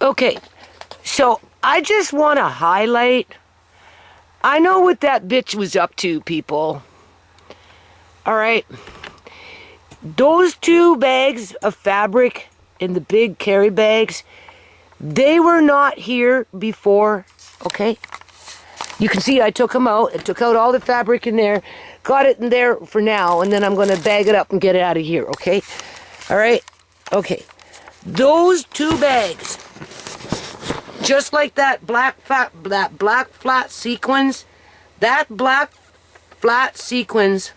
Okay, so I just want to highlight, I know what that bitch was up to, people. Alright, those 2 bags of fabric in the big carry bags, they were not here before, okay? You can see I took them out. I took out all the fabric in there, got it in there for now, and then I'm going to bag it up and get it out of here, okay? Alright, okay. Those 2 bags, just like that black flat sequins, that black flat sequins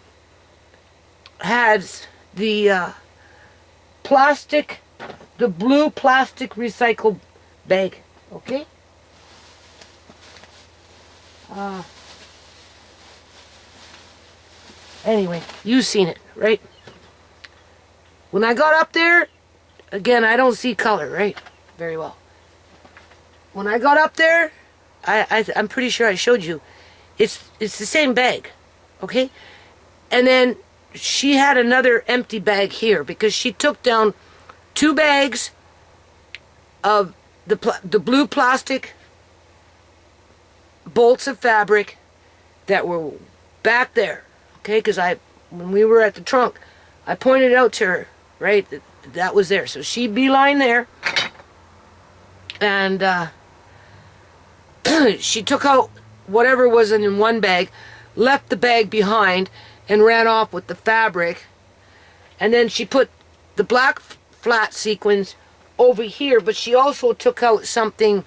has the plastic, the blue plastic recycled bag, okay? Anyway, you've seen it, right? When I got up there, again, I don't see color, right? Very well. When I got up there, I'm pretty sure I showed you, it's the same bag, okay? And then she had another empty bag here because she took down 2 bags of the blue plastic bolts of fabric that were back there, okay? Because when we were at the trunk, I pointed out to her, right, that was there. So she beeline there, and she took out whatever was in one bag, left the bag behind, and ran off with the fabric. And then she put the black flat sequins over here, but she also took out something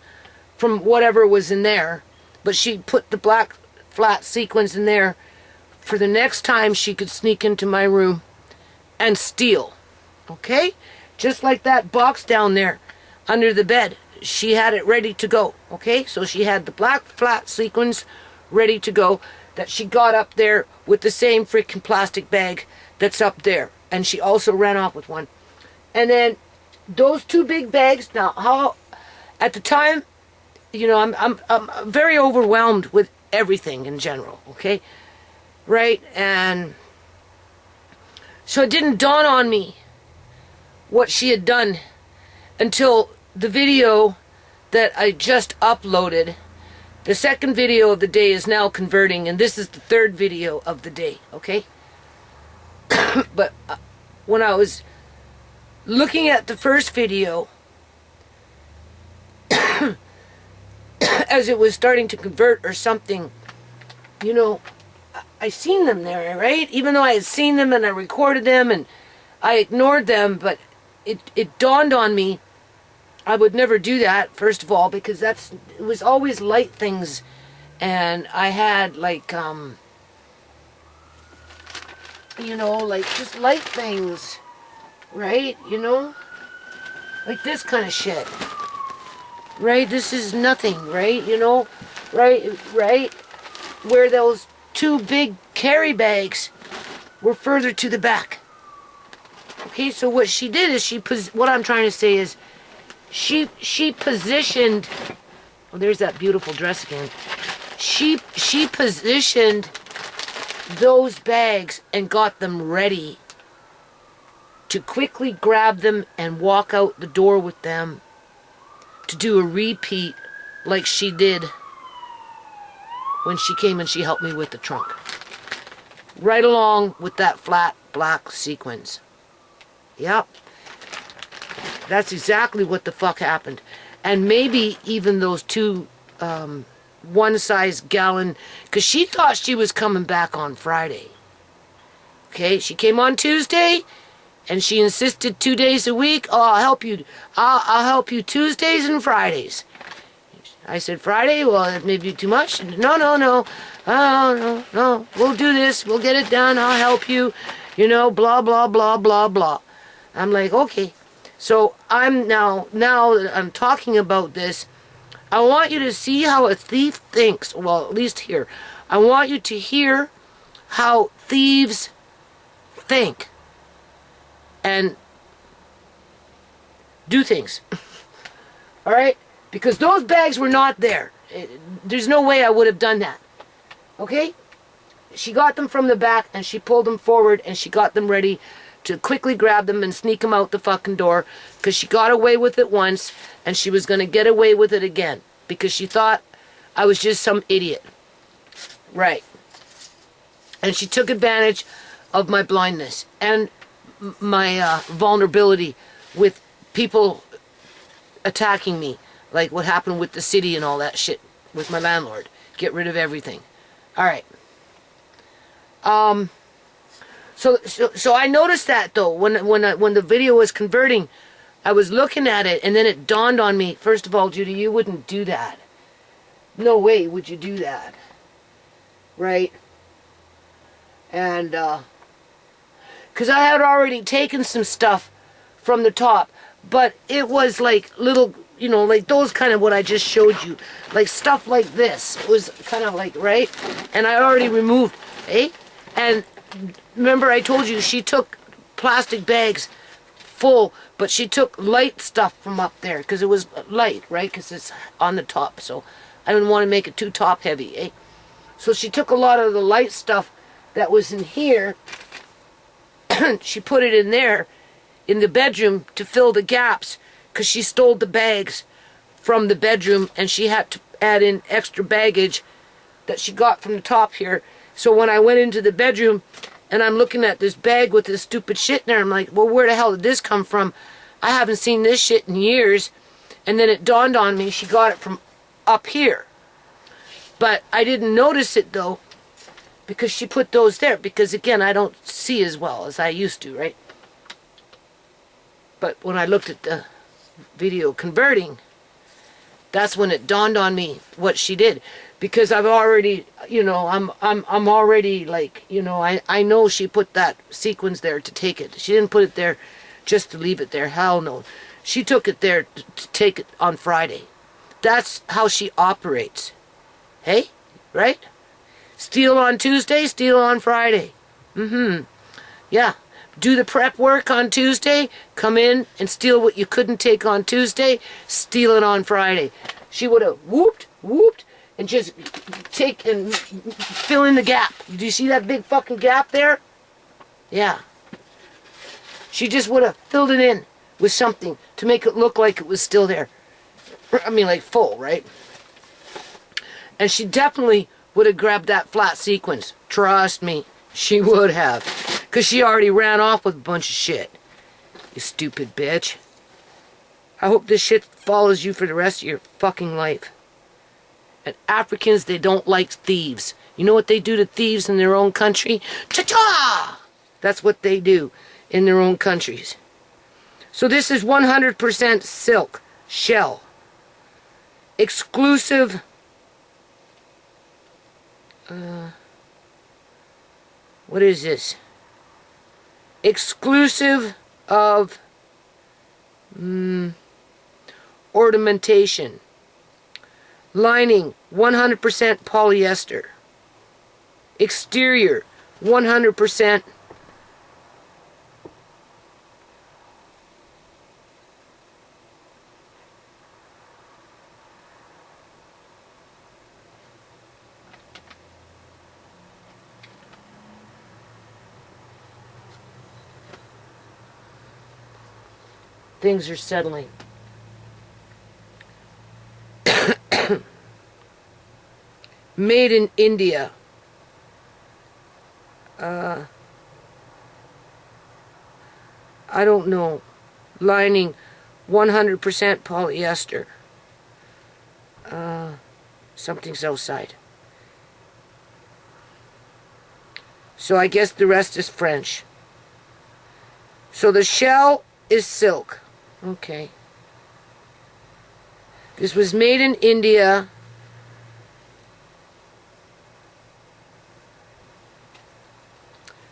from whatever was in there. But she put the black flat sequins in there for the next time she could sneak into my room and steal. Okay? Just like that box down there under the bed. She had it ready to go. Okay? So she had the black flat sequins ready to go that she got up there with the same freaking plastic bag that's up there. And she also ran off with one. And then those 2 big bags, now how, at the time, you know, I'm very overwhelmed with everything in general, okay? Right? And so it didn't dawn on me what she had done until the video that I just uploaded. The second video of the day is now converting, and this is the 3rd video of the day, okay? But when I was looking at the first video, as it was starting to convert or something, you know, I seen them there, right? Even though I had seen them and I recorded them and I ignored them, but it dawned on me I would never do that, first of all, because it was always light things, and I had like, you know, like just light things, right? You know, like this kind of shit, right? This is nothing, right? You know, right? Where those 2 big carry bags were further to the back. Okay, so what she did is what I'm trying to say is, she positioned, oh, there's that beautiful dress again. She positioned those bags and got them ready to quickly grab them and walk out the door with them to do a repeat like she did when she came and she helped me with the trunk. Right along with that flat black sequins. Yep. That's exactly what the fuck happened. And maybe even those 2 1-size gallon, because she thought she was coming back on Friday. Okay, she came on Tuesday, and she insisted 2 days a week. Oh, I'll help you. I'll help you Tuesdays and Fridays. I said, Friday? Well, that may be too much. No. Oh, no. We'll do this. We'll get it done. I'll help you. You know, blah, blah, blah, blah, blah. I'm like, okay. So I'm now that I'm talking about this, I want you to see how a thief thinks. Well, at least here. I want you to hear how thieves think and do things. All right? Because those bags were not there. There's no way I would have done that. Okay? She got them from the back and she pulled them forward and she got them ready to quickly grab them and sneak them out the fucking door, because she got away with it once and she was going to get away with it again because she thought I was just some idiot. Right. And she took advantage of my blindness and my vulnerability with people attacking me, like what happened with the city and all that shit with my landlord. Get rid of everything. All right. So I noticed that though when the video was converting, I was looking at it and then it dawned on me. First of all, Judy, you wouldn't do that. No way would you do that, right? And because I had already taken some stuff from the top, but it was like little, you know, like those kind of what I just showed you, like stuff like this. It was kind of like, right? And I already removed, eh? And remember I told you she took plastic bags full, but she took light stuff from up there because it was light, right? Because it's on the top, so I didn't want to make it too top heavy, eh? So she took a lot of the light stuff that was in here. She put it in there in the bedroom to fill the gaps because she stole the bags from the bedroom and she had to add in extra baggage that she got from the top here. So when I went into the bedroom and I'm looking at this bag with this stupid shit in there, I'm like, well, where the hell did this come from? I haven't seen this shit in years. And then it dawned on me she got it from up here. But I didn't notice it though because she put those there because again, I don't see as well as I used to, right? But when I looked at the video converting, that's when it dawned on me what she did. Because I've already, you know, I'm already like, you know, I know she put that sequins there to take it. She didn't put it there just to leave it there. Hell no. She took it there to take it on Friday. That's how she operates. Hey? Right? Steal on Tuesday, steal on Friday. Yeah. Do the prep work on Tuesday, come in and steal what you couldn't take on Tuesday, steal it on Friday. She would have whooped, and just take and fill in the gap. Do you see that big fucking gap there? Yeah. She just would have filled it in with something to make it look like it was still there. I mean, like full, right? And she definitely would have grabbed that flat sequence. Trust me, she would have. Because she already ran off with a bunch of shit. You stupid bitch. I hope this shit follows you for the rest of your fucking life. And Africans, they don't like thieves. You know what they do to thieves in their own country? Cha-cha! That's what they do in their own countries. So this is 100% silk shell. Exclusive. What is this? Exclusive of ornamentation. Lining 100% polyester. Exterior 100% things are settling. Made in India. I don't know. Lining 100% polyester. Something's outside. So I guess the rest is French. So the shell is silk. Okay. This was made in India.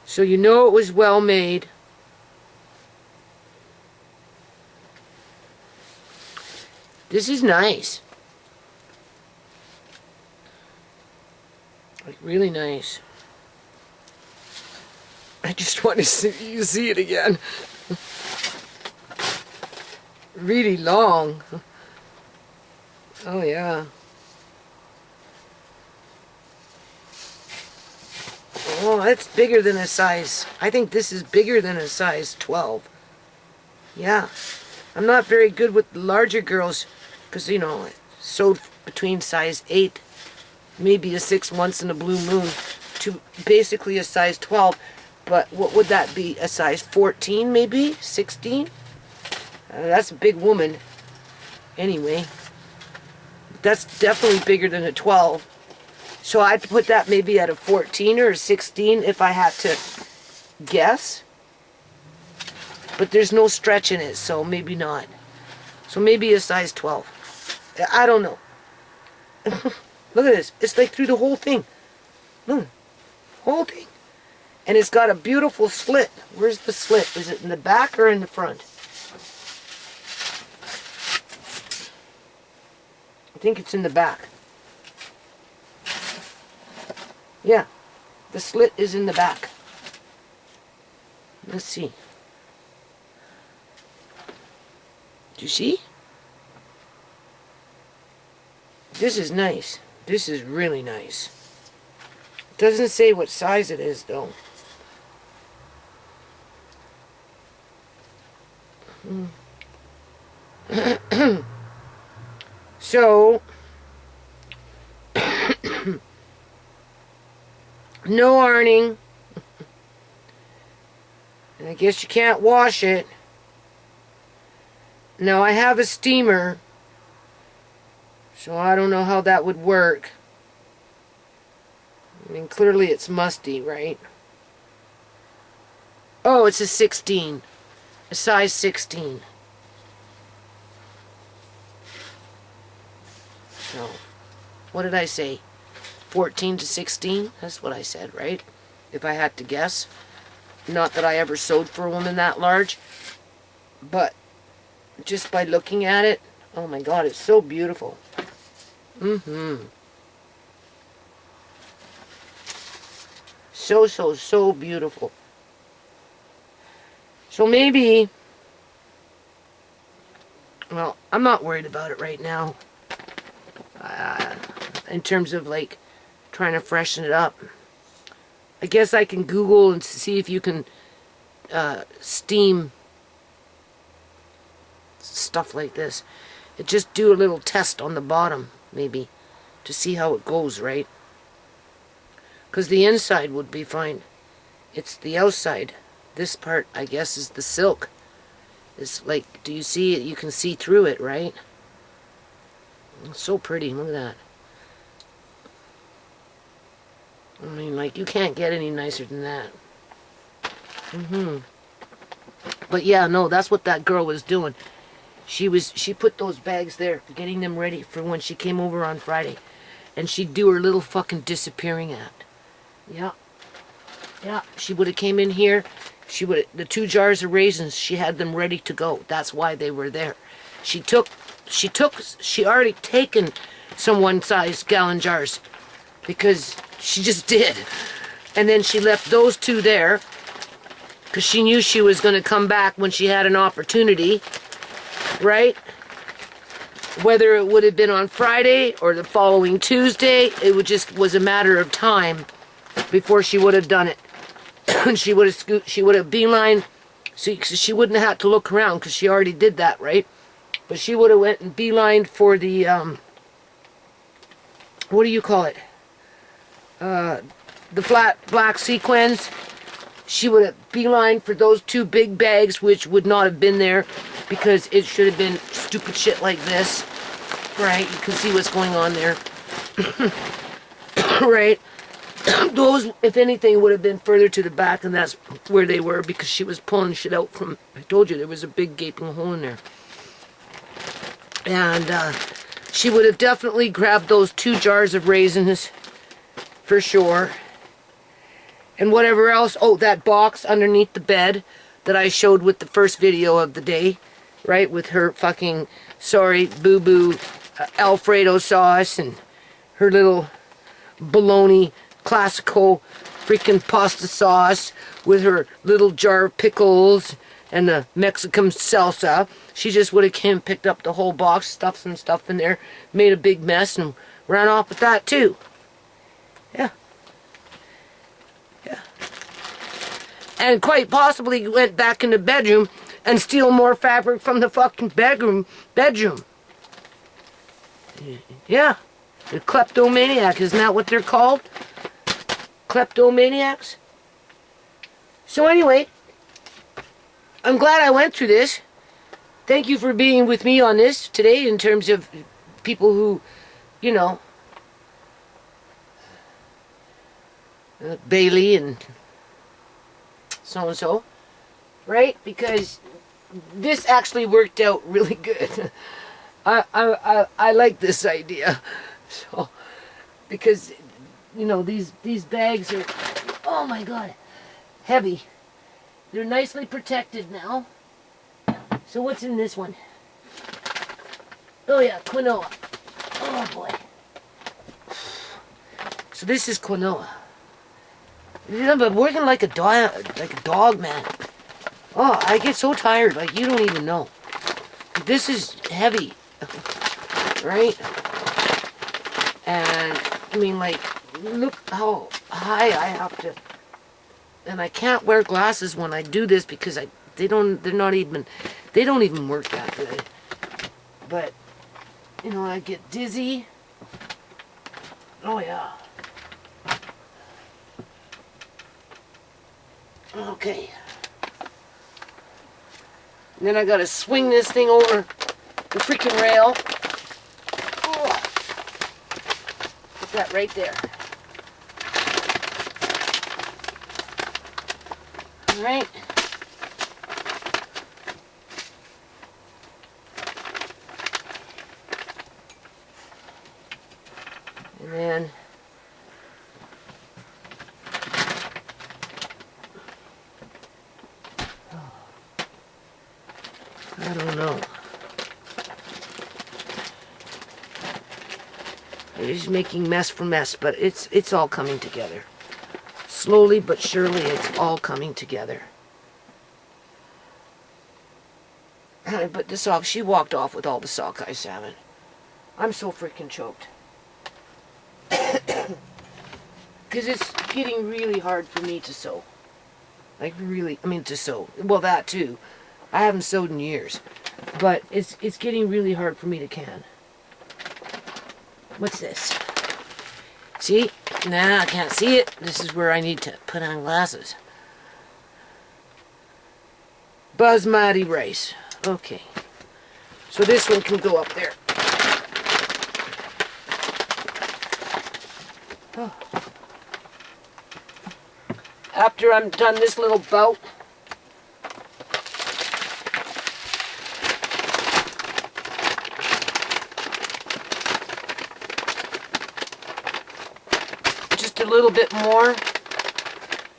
So you know it was well made. This is nice. Like really nice. I just want to see you see it again. Really long. Oh yeah. Oh, that's bigger than a size. I think this is bigger than a size 12. Yeah. I'm not very good with the larger girls because, you know, I sewed between size 8, maybe a 6 once in a blue moon, to basically a size 12. But what would that be? A size 14 maybe? 16? That's a big woman. Anyway. That's definitely bigger than a 12. So I'd put that maybe at a 14 or a 16 if I had to guess. But there's no stretch in it, so maybe not. So maybe a size 12. I don't know. Look at this. It's like through the whole thing. Look. Whole thing. And it's got a beautiful slit. Where's the slit? Is it in the back or in the front? I think it's in the back. Yeah, the slit is in the back. Let's see. Do you see? This is nice. This is really nice. It doesn't say what size it is, though. So, no ironing. And I guess you can't wash it. Now I have a steamer, so I don't know how that would work. I mean, clearly it's musty, right? Oh, it's a 16. A size 16. So, what did I say? 14 to 16? That's what I said, right? If I had to guess. Not that I ever sewed for a woman that large, but just by looking at it, oh my God, it's so beautiful. So beautiful. So maybe, well, I'm not worried about it right now. In terms of like trying to freshen it up. I guess I can Google and see if you can steam stuff like this. Just do a little test on the bottom, maybe, to see how it goes, right? Because the inside would be fine. It's the outside. This part, I guess, is the silk. It's like, do you see it? You can see through it, right? It's so pretty. Look at that. I mean, like, you can't get any nicer than that. But yeah, no, that's what that girl was doing. She put those bags there, getting them ready for when she came over on Friday. And she'd do her little fucking disappearing act. Yeah. Yeah, she would have came in here. The 2 jars of raisins, she had them ready to go. That's why they were there. She already taken some 1-size gallon jars. Because she just did. And then she left those 2 there. Because she knew she was going to come back when she had an opportunity. Right? Whether it would have been on Friday or the following Tuesday, it was a matter of time before she would have done it. And she would have beeline, so she wouldn't have had to look around because she already did that, right? But she would have went and beelined for the, what do you call it? The flat black sequins. She would have beelined for those 2 big bags, which would not have been there because it should have been stupid shit like this. Right? You can see what's going on there. Right? Those, if anything, would have been further to the back, and that's where they were because she was pulling shit out from, I told you, there was a big gaping hole in there. And she would have definitely grabbed those 2 jars of raisins, for sure. And whatever else, oh, that box underneath the bed that I showed with the first video of the day, right, with her fucking, sorry, boo-boo Alfredo sauce and her little bologna classical freaking pasta sauce with her little jar of pickles and the Mexican salsa. She just would have came and picked up the whole box, stuffed some stuff in there, made a big mess, and ran off with that too. Yeah. Yeah. and quite possibly went back in the bedroom and steal more fabric from the fucking bedroom. Yeah. The kleptomaniac, isn't that what they're called? Kleptomaniacs? So anyway, I'm glad I went through this. Thank you for being with me on this today in terms of people who, you know, Bailey and so-and-so, right? Because this actually worked out really good. I like this idea. So, because, you know, these bags are, oh my God, heavy. They're nicely protected now. So what's in this one? Oh yeah, quinoa. Oh boy. So this is quinoa. Yeah, but working like a dog, man. Oh, I get so tired, like you don't even know. This is heavy, right? And I mean, like, look how high I have to. And I can't wear glasses when I do this because they don't even work that good. But you know, I get dizzy. Oh yeah. Okay. And then I gotta swing this thing over the freaking rail. Oh. Put that right there. Alright. And then I don't know. I'm just making mess for mess, but it's all coming together. Slowly but surely, it's all coming together. But the sock, she walked off with all the sockeye salmon. I'm so freaking choked. Because it's getting really hard for me to sew. Like really, I mean to sew. Well, that too. I haven't sewed in years. But it's getting really hard for me to can. What's this? See? Nah, I can't see it. This is where I need to put on glasses. Basmati rice. Okay. So this one can go up there. Oh. After I'm done this little bout, just a little bit more.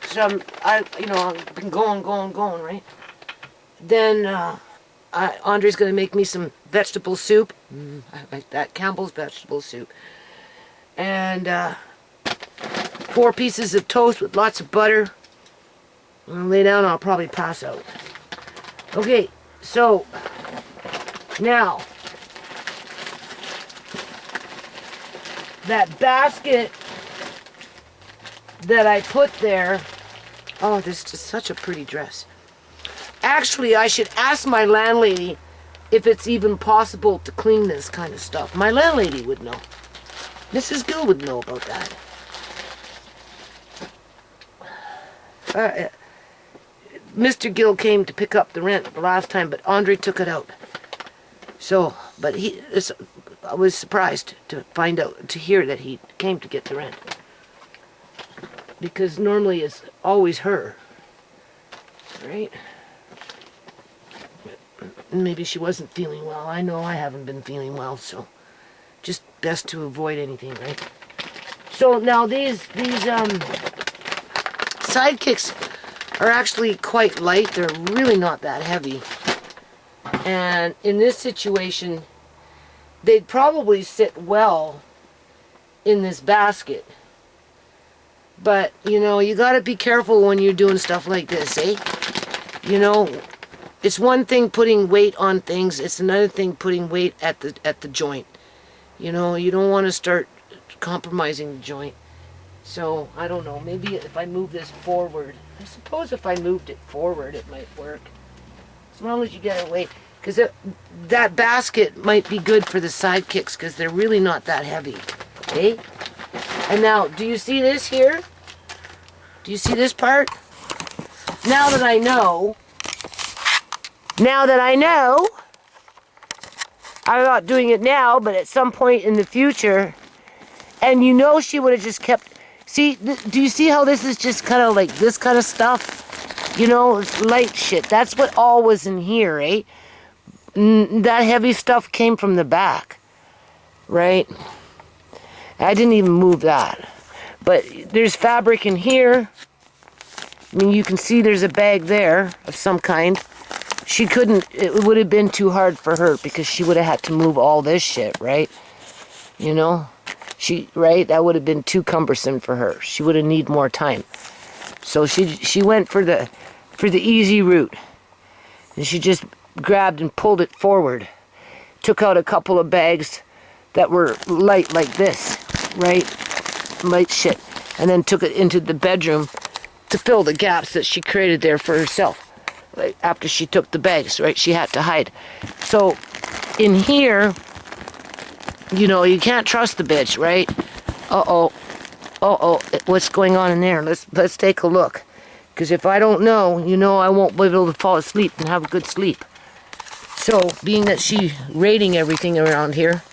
So I've been going, right? Then Andre's gonna make me some vegetable soup. I like that, Campbell's vegetable soup. And 4 pieces of toast with lots of butter. I'll lay down and I'll probably pass out. Okay, so now that basket that I put there, oh, this is such a pretty dress. Actually, I should ask my landlady if it's even possible to clean this kind of stuff. My landlady would know. Mrs. Gill would know about that. Mr. Gill came to pick up the rent the last time, but Andre took it out. So, but I was surprised to hear that he came to get the rent. Because normally it's always her. Right? Maybe she wasn't feeling well. I know I haven't been feeling well, so just best to avoid anything, right? So now these sidekicks are actually quite light. They're really not that heavy. And in this situation, they'd probably sit well in this basket. But, you know, you gotta be careful when you're doing stuff like this, eh? You know, it's one thing putting weight on things, it's another thing putting weight at the joint. You know, you don't want to start compromising the joint. So, I don't know. Maybe if I move this forward. I suppose if I moved it forward, it might work. As long as you get it away. Because that basket might be good for the sidekicks because they're really not that heavy. Okay? And now, do you see this here? Do you see this part? Now that I know, I'm not doing it now, but at some point in the future, and you know she would have just kept, see, do you see how this is just kind of like this kind of stuff? You know, it's light shit. That's what all was in here, eh? That heavy stuff came from the back, right? I didn't even move that. But there's fabric in here. I mean, you can see there's a bag there of some kind. She couldn't, it would have been too hard for her because she would have had to move all this shit, right? You know? Right? That would have been too cumbersome for her. She would have need more time. So she went for the easy route. And she just grabbed and pulled it forward. Took out a couple of bags that were light like this, right? Light shit. And then took it into the bedroom to fill the gaps that she created there for herself. Like after she took the bags, right? She had to hide. So in here, you know, you can't trust the bitch, right? What's going on in there? Let's take a look. Because if I don't know, you know, I won't be able to fall asleep and have a good sleep. So, being that she's raiding everything around here,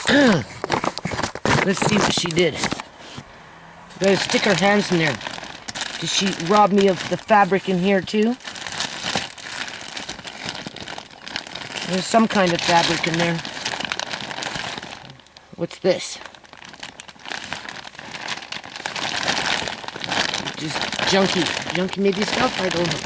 let's see what she did. Gotta stick her hands in there. Did she rob me of the fabric in here too? There's some kind of fabric in there. What's this? Just junky maybe stuff? I don't know.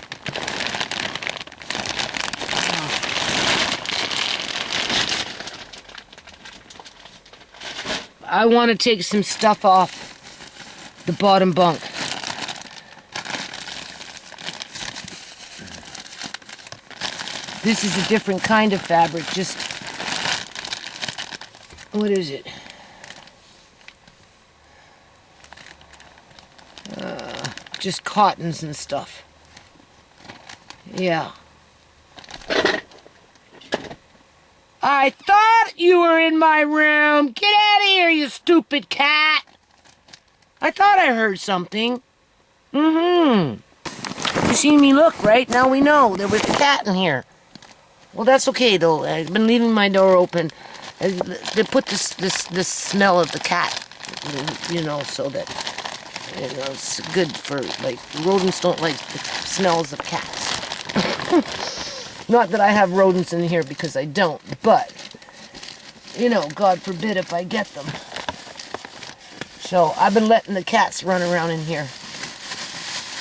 I want to take some stuff off the bottom bunk. This is a different kind of fabric, just... What is it? Just cottons and stuff. Yeah. I thought you were in my room. Get out of here, you stupid cat. I thought I heard something. You see me look, right? Now we know there was a cat in here. Well, that's okay, though. I've been leaving my door open. They put this smell of the cat, you know, so that, you know, it's good for, like, rodents don't like the smells of cats. Not that I have rodents in here because I don't, but, you know, God forbid if I get them. So, I've been letting the cats run around in here.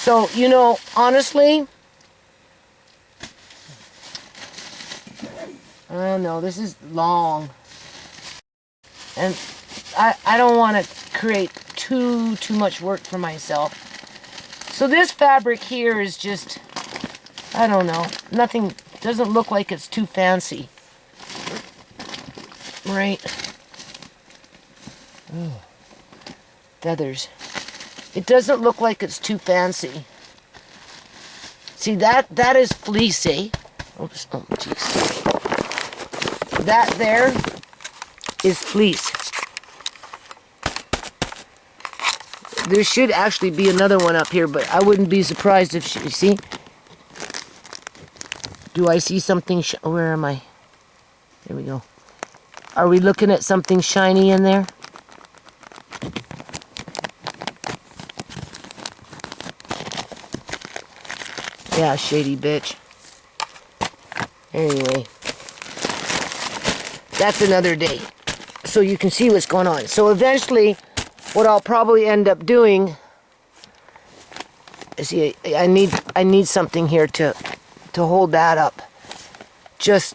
So, you know, honestly, I don't know, this is long. And I don't want to create too much work for myself. So this fabric here is just, I don't know, nothing, doesn't look like it's too fancy. Right? Oh, feathers. It doesn't look like it's too fancy. See, that is fleece, eh? Oops, oh, jeez. That there is fleece. There should actually be another one up here, but I wouldn't be surprised if you see? Do I see something? Where am I? There we go. Are we looking at something shiny in there? Yeah, shady bitch. Anyway. That's another day. So you can see what's going on. So eventually, what I'll probably end up doing is, see, I need something here to hold that up. Just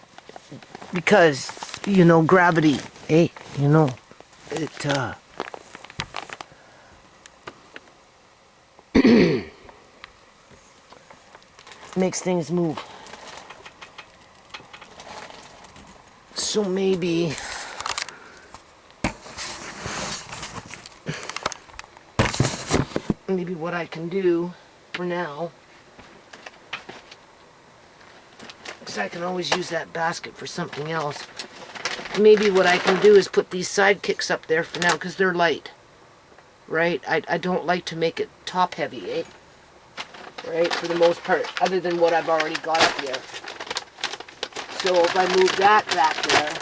because, you know, gravity, hey, you know, it makes things move. So maybe maybe what I can do for now, because I can always use that basket for something else. Maybe what I can do is put these sidekicks up there for now, because they're light, right? I don't like to make it top heavy, eh? Right, for the most part, other than what I've already got up here. So if I move that back there,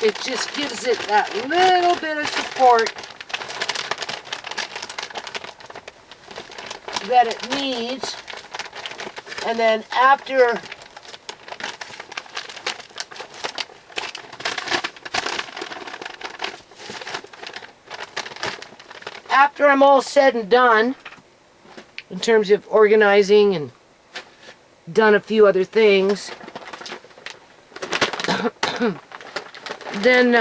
it just gives it that little bit of support that it needs. And then after I'm all said and done, in terms of organizing and done a few other things, then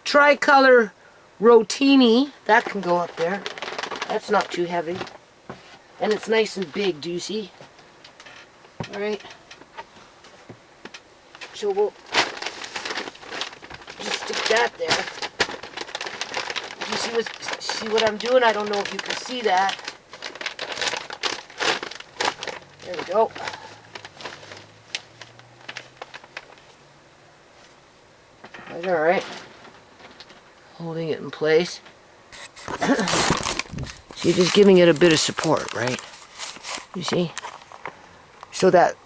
tricolor rotini, that can go up there. That's not too heavy. And it's nice and big, do you see? Alright. So we'll just stick that there. You see what I'm doing? I don't know if you can see that. There we go. That's alright. Holding it in place. So you're just giving it a bit of support, right? You see? So that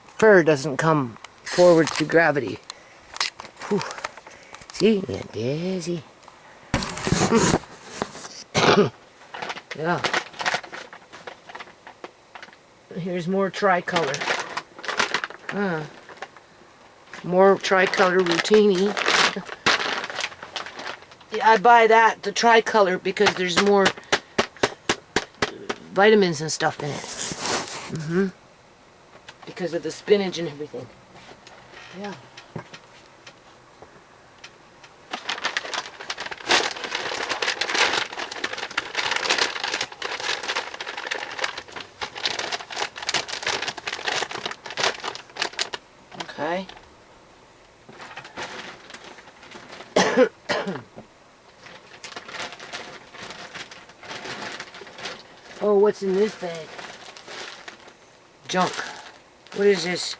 fur doesn't come forward through gravity. Whew. See? Yeah, dizzy. Yeah. Here's more tricolor. More tricolor rotini. I buy that, the tricolor, because there's more vitamins and stuff in it. Because of the spinach and everything. Yeah. Okay. Oh, what's in this bag? Junk. What is this?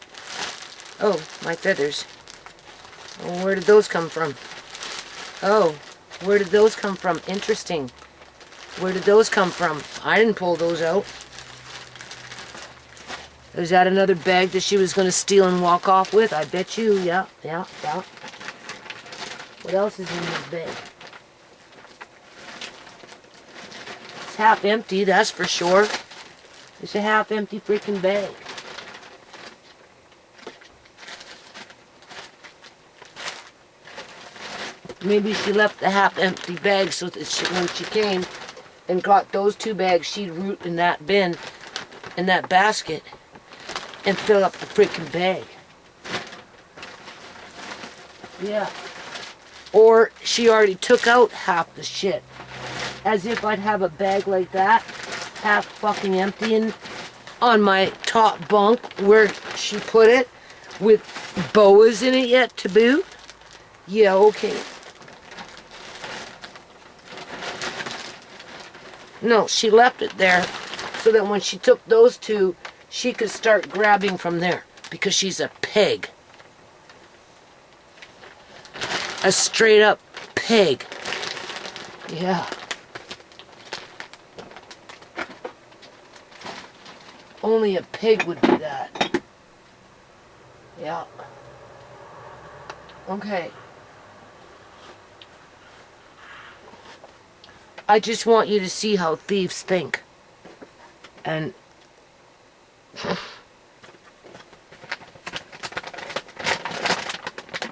Oh, my feathers. Oh, where did those come from? Oh, where did those come from? Interesting. Where did those come from? I didn't pull those out. Is that another bag that she was going to steal and walk off with? I bet you. Yeah. What else is in this bag? It's half empty, that's for sure. It's a half empty freaking bag. Maybe she left the half empty bag so that when she came and got those two bags, she'd root in that bin, in that basket, and fill up the freaking bag. Yeah. Or she already took out half the shit. As if I'd have a bag like that, half fucking empty on my top bunk where she put it, with boas in it yet to boot. Yeah, okay. No, she left it there so that when she took those two, she could start grabbing from there, because she's a pig. A straight up pig. Yeah. Only a pig would do that. Yeah. Okay. I just want you to see how thieves think. And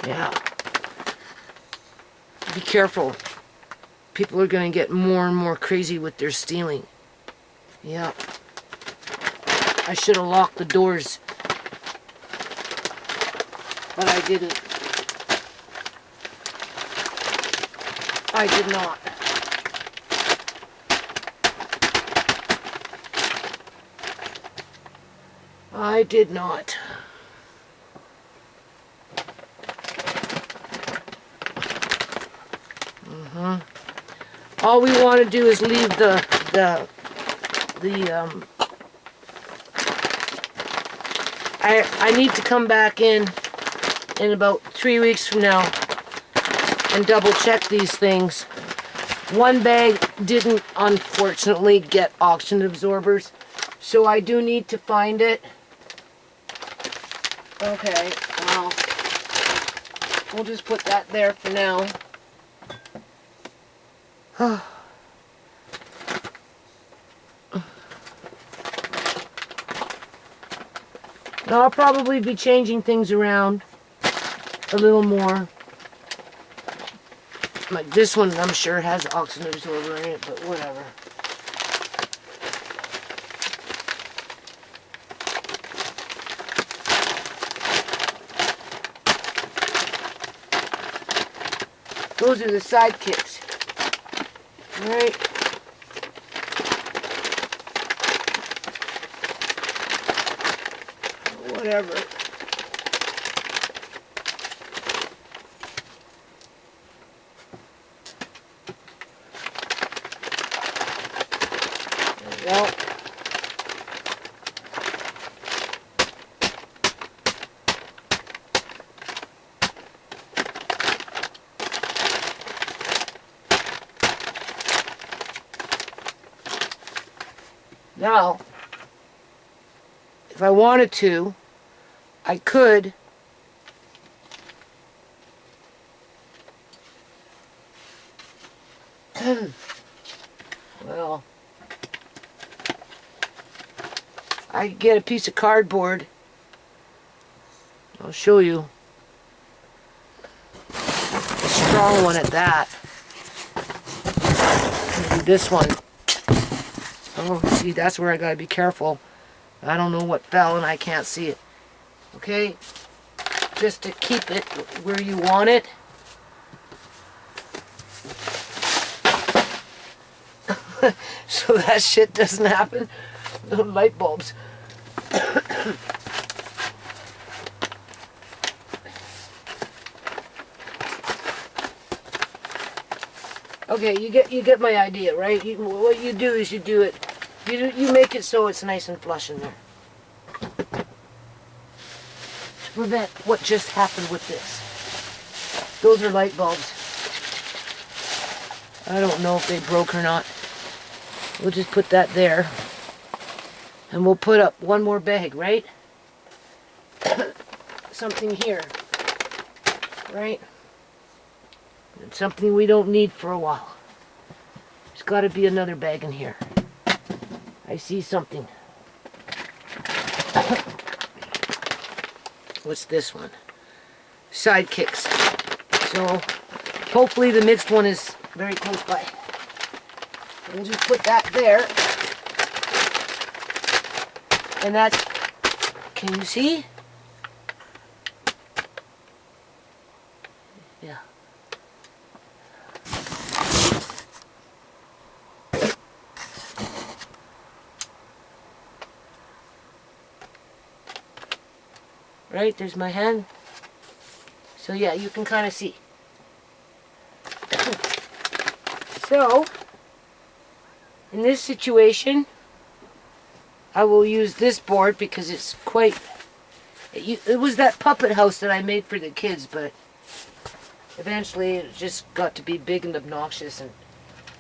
yeah. Be careful. People are going to get more and more crazy with their stealing. Yeah. I should have locked the doors. But I didn't. I did not. I did not. All we want to do is leave I need to come back in about 3 weeks from now and double check these things. One bag didn't unfortunately get oxygen absorbers, so I do need to find it. Okay, well, we'll just put that there for now. Now I'll probably be changing things around a little more. Like this one, I'm sure has oxygen absorber in it, but whatever. Those are the sidekicks. Alright. Whatever. There we go. Now, if I wanted to, I could well, I could get a piece of cardboard. I'll show you. A strong one at that. Maybe this one. Oh, see, that's where I gotta be careful. I don't know what fell and I can't see it. Okay? Just to keep it where you want it. So that shit doesn't happen. The light bulbs. Okay, you get my idea, right? What you do is you do it. You make it so it's nice and flush in there. To prevent what just happened with this. Those are light bulbs. I don't know if they broke or not. We'll just put that there. And we'll put up one more bag, right? Something here. Right? And something we don't need for a while. There's got to be another bag in here. I see something. What's this one? Sidekicks. So, hopefully the mixed one is very close by. We'll just put that there. And that's, can you see? Yeah. Right, there's my hand. So yeah, you can kind of see. So, in this situation, I will use this board because it's quite... It was that puppet house that I made for the kids, but eventually it just got to be big and obnoxious and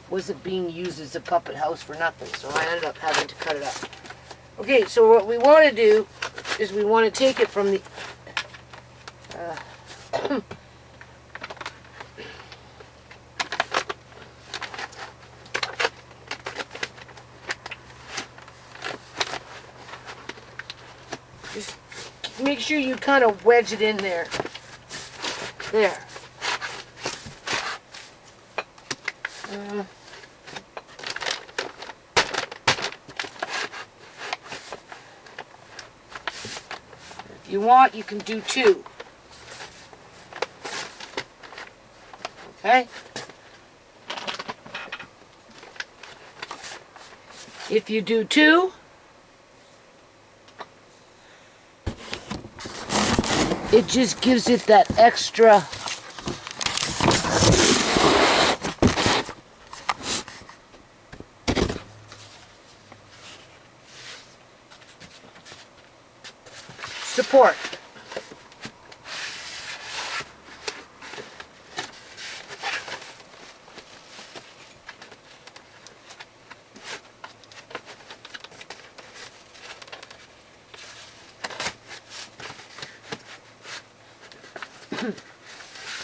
wasn't being used as a puppet house for nothing, so I ended up having to cut it up. Okay, so what we want to do is we want to take it from the... just make sure you kind of wedge it in there. There. If you want, you can do two. Okay? If you do two, it just gives it that extra support.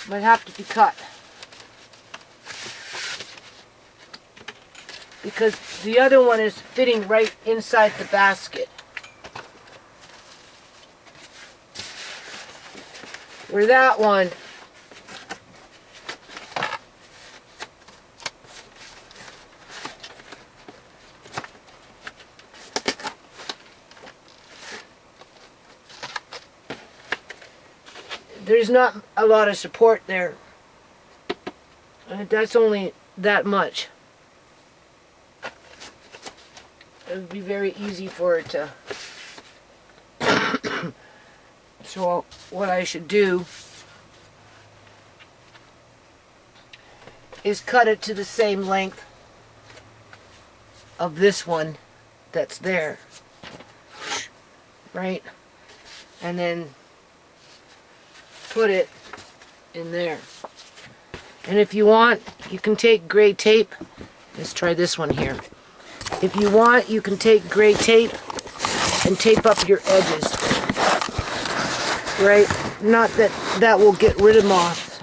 Might have to be cut because the other one is fitting right inside the basket, where that one there's not a lot of support there. That's only that much. It would be very easy for it to... So what I should do is cut it to the same length of this one that's there. Right? And then put it in there. And if you want, you can take gray tape. Let's try this one here. If you want, you can take gray tape and tape up your edges. Right? Not that that will get rid of moths,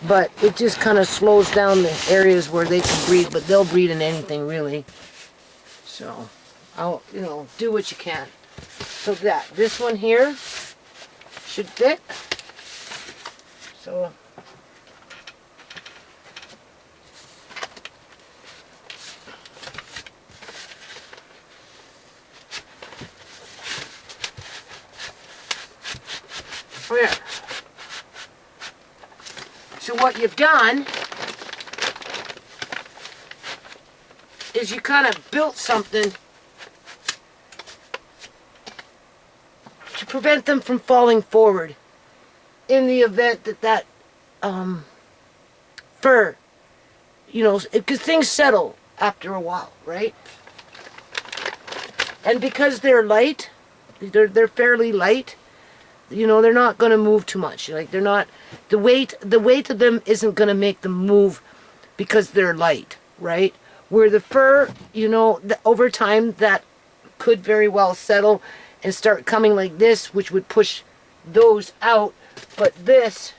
but it just kind of slows down the areas where they can breed, but they'll breed in anything really. So, I'll, do what you can. So this one here should fit. So there. So what you've done is you kind of built something to prevent them from falling forward in the event that fur, because things settle after a while, right? And because they're light, they're fairly light, they're not going to move too much. Like, they're not, the weight of them isn't going to make them move because they're light, right? Where the fur, over time that could very well settle and start coming like this, which would push those out, but this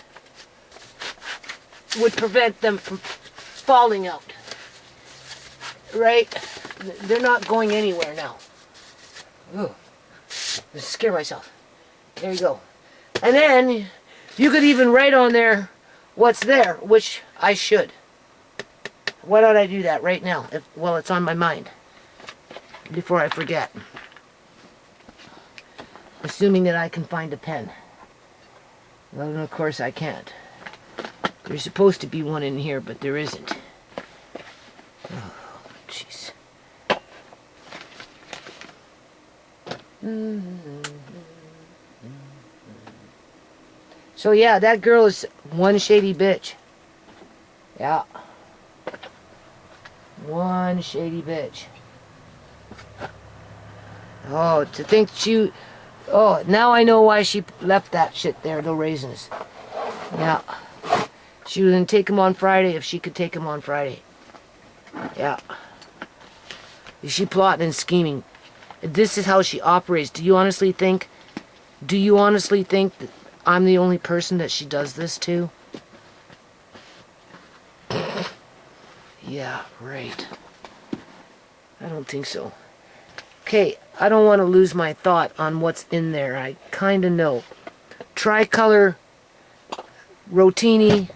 would prevent them from falling out, right? They're not going anywhere now. Ooh, I scare myself. There you go. And then you could even write on there what's there, which I should. Why don't I do that right now, while it's on my mind, before I forget? Assuming that I can find a pen. Well, of course I can't. There's supposed to be one in here, but there isn't. Oh, jeez. So yeah, that girl is one shady bitch. Yeah. One shady bitch. Oh, to think she... Oh, now I know why she left that shit there, the raisins. Yeah. She was going to take them on Friday if she could take them on Friday. Yeah. Is she plotting and scheming? This is how she operates. Do you honestly think that I'm the only person that she does this to? Yeah, right. I don't think so. Okay, I don't want to lose my thought on what's in there. I kind of know. Tricolor, rotini,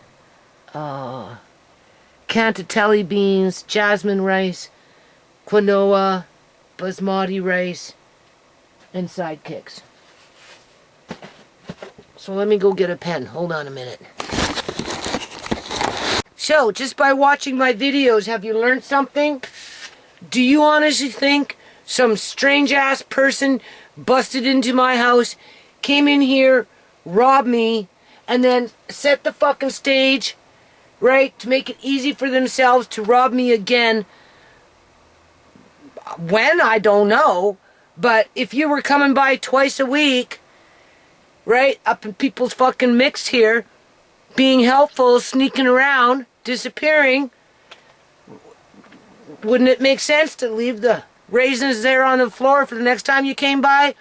cantatelli beans, jasmine rice, quinoa, basmati rice, and sidekicks. So let me go get a pen. Hold on a minute. So, just by watching my videos, have you learned something? Do you honestly think some strange-ass person busted into my house, came in here rob me, and then set the fucking stage, right, to make it easy for themselves to rob me again. When? I don't know. But if you were coming by twice a week, right, up in people's fucking mix here, being helpful, sneaking around, disappearing, wouldn't it make sense to leave the raisins there on the floor for the next time you came by?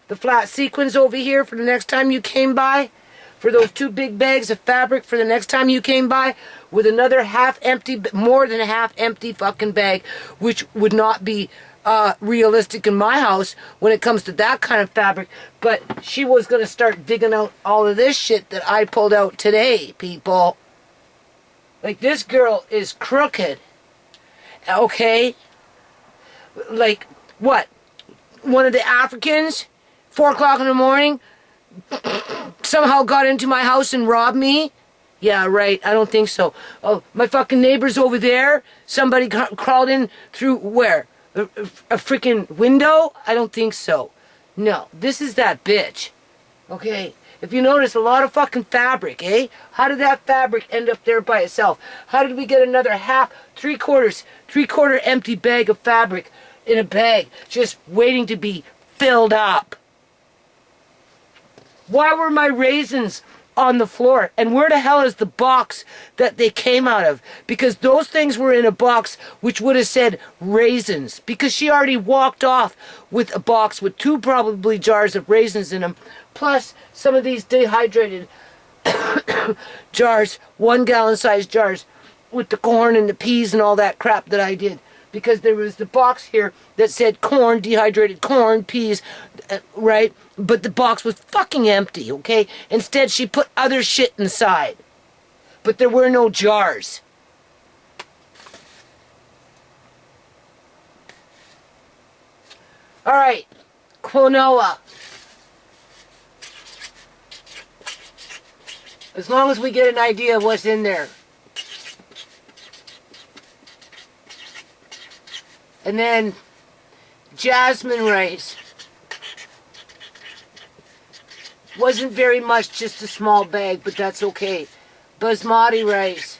The flat sequins over here for the next time you came by? For those 2 big bags of fabric for the next time you came by? With another half empty, more than a half empty fucking bag, which would not be realistic in my house when it comes to that kind of fabric. But she was going to start digging out all of this shit that I pulled out today, people. Like, this girl is crooked. Okay? Like, what? One of the Africans, 4 o'clock in the morning, somehow got into my house and robbed me? Yeah, right. I don't think so. Oh, my fucking neighbor's over there. Somebody crawled in through where? A freaking window? I don't think so. No, this is that bitch. Okay? If you notice, a lot of fucking fabric, eh? How did that fabric end up there by itself? How did we get another half, 3/4 empty bag of fabric in a bag just waiting to be filled up? Why were my raisins on the floor? And where the hell is the box that they came out of? Because those things were in a box which would have said raisins. Because she already walked off with a box with 2 probably jars of raisins in them. Plus some of these dehydrated jars, 1 gallon size jars with the corn and the peas and all that crap that I did. Because there was the box here that said corn, dehydrated corn, peas, right? But the box was fucking empty, okay? Instead, she put other shit inside. But there were no jars. All right, quinoa. As long as we get an idea of what's in there. And then jasmine rice. Wasn't very much, just a small bag, but that's okay. Basmati rice.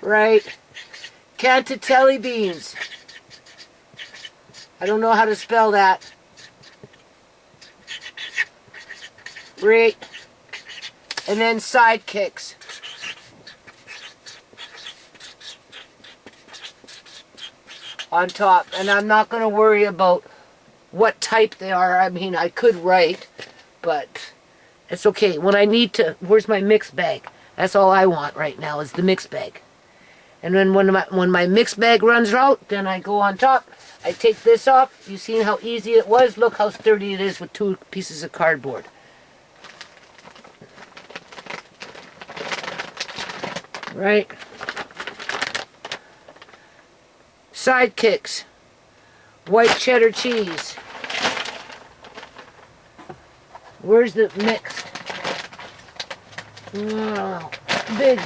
Right. Cantatelli beans. I don't know how to spell that. Right. And then sidekicks. On top, and I'm not going to worry about what type they are. I mean, I could write, but it's okay. When I need to, where's my mix bag? That's all I want right now is the mix bag. And then when my mix bag runs out, then I go on top. I take this off. You seen how easy it was? Look how sturdy it is with 2 pieces of cardboard. Right? Sidekicks, white cheddar cheese. Where's the mixed? Oh, big.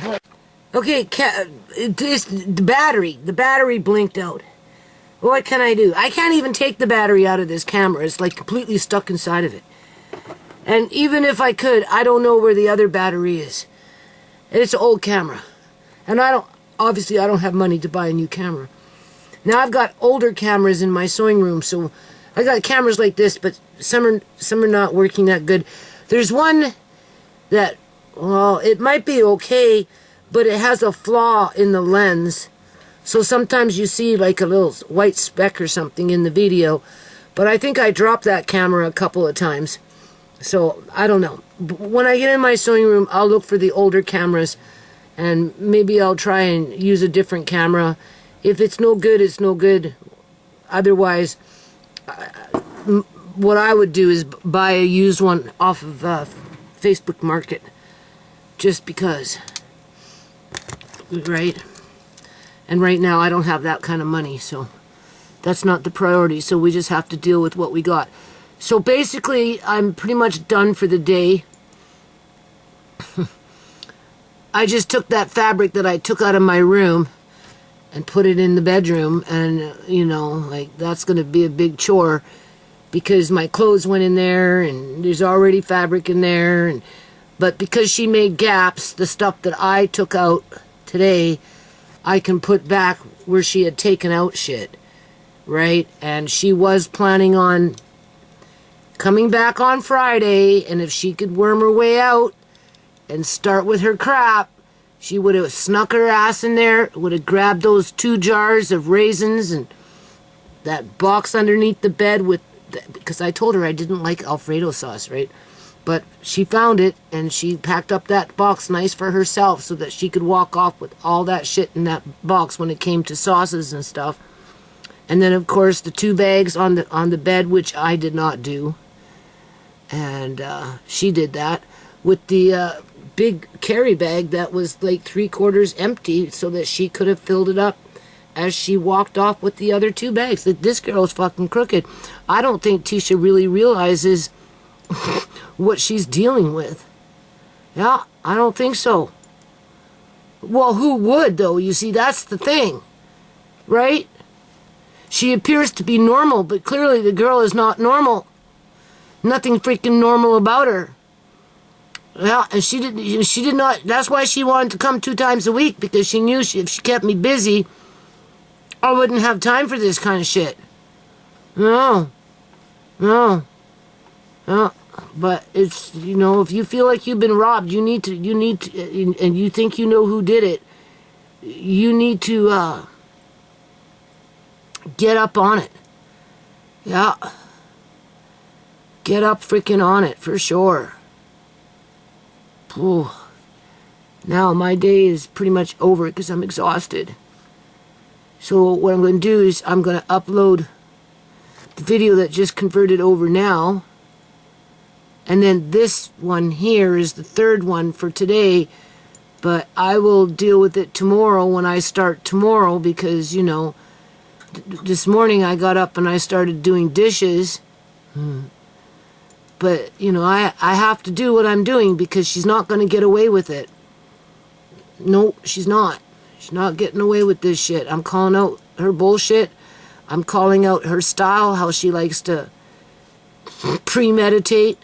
Okay, the battery blinked out. What can I do? I can't even take the battery out of this camera. It's like completely stuck inside of it. And even if I could, I don't know where the other battery is. It's an old camera. And obviously I don't have money to buy a new camera. Now I've got older cameras in my sewing room, so I got cameras like this, but some are not working that good. There's one that, well, it might be okay, but it has a flaw in the lens. So sometimes you see like a little white speck or something in the video. But I think I dropped that camera a couple of times. So I don't know. When I get in my sewing room, I'll look for the older cameras, and maybe I'll try and use a different camera. If it's no good, it's no good. Otherwise, what I would do is buy a used one off of Facebook Market. Just because. Right? And right now, I don't have that kind of money, so that's not the priority. So we just have to deal with what we got. So basically, I'm pretty much done for the day. I just took that fabric that I took out of my room and put it in the bedroom, and you know, like, that's gonna be a big chore because my clothes went in there and there's already fabric in there, and but because she made gaps, the stuff that I took out today I can put back where she had taken out shit, right? And she was planning on coming back on Friday, and if she could worm her way out and start with her crap, she would have snuck her ass in there, would have grabbed those 2 jars of raisins and that box underneath the bed with, because I told her I didn't like Alfredo sauce, right? But she found it, and she packed up that box nice for herself so that she could walk off with all that shit in that box when it came to sauces and stuff. And then, of course, the 2 bags on the bed, which I did not do. And she did that with the big carry bag that was like 3/4 empty so that she could have filled it up as she walked off with the other 2 bags. This girl is fucking crooked. I don't think Tisha really realizes what she's dealing with. Yeah, I don't think so. Well, who would, though? You see, that's the thing, right? She appears to be normal, but clearly the girl is not normal. Nothing freaking normal about her. Yeah, and she did not, that's why she wanted to come 2 times a week, because she knew if she kept me busy, I wouldn't have time for this kind of shit. No. But it's, you know, if you feel like you've been robbed, you need to, and you think you know who did it, you need to, get up on it. Yeah. Get up freaking on it, for sure. Ooh. Now my day is pretty much over because I'm exhausted. So what I'm going to do is I'm going to upload the video that just converted over now. And then this one here is the 3rd one for today. But I will deal with it tomorrow when I start tomorrow because, you know, this morning I got up and I started doing dishes. But, you know, I have to do what I'm doing because she's not going to get away with it. No, she's not. She's not getting away with this shit. I'm calling out her bullshit. I'm calling out her style, how she likes to premeditate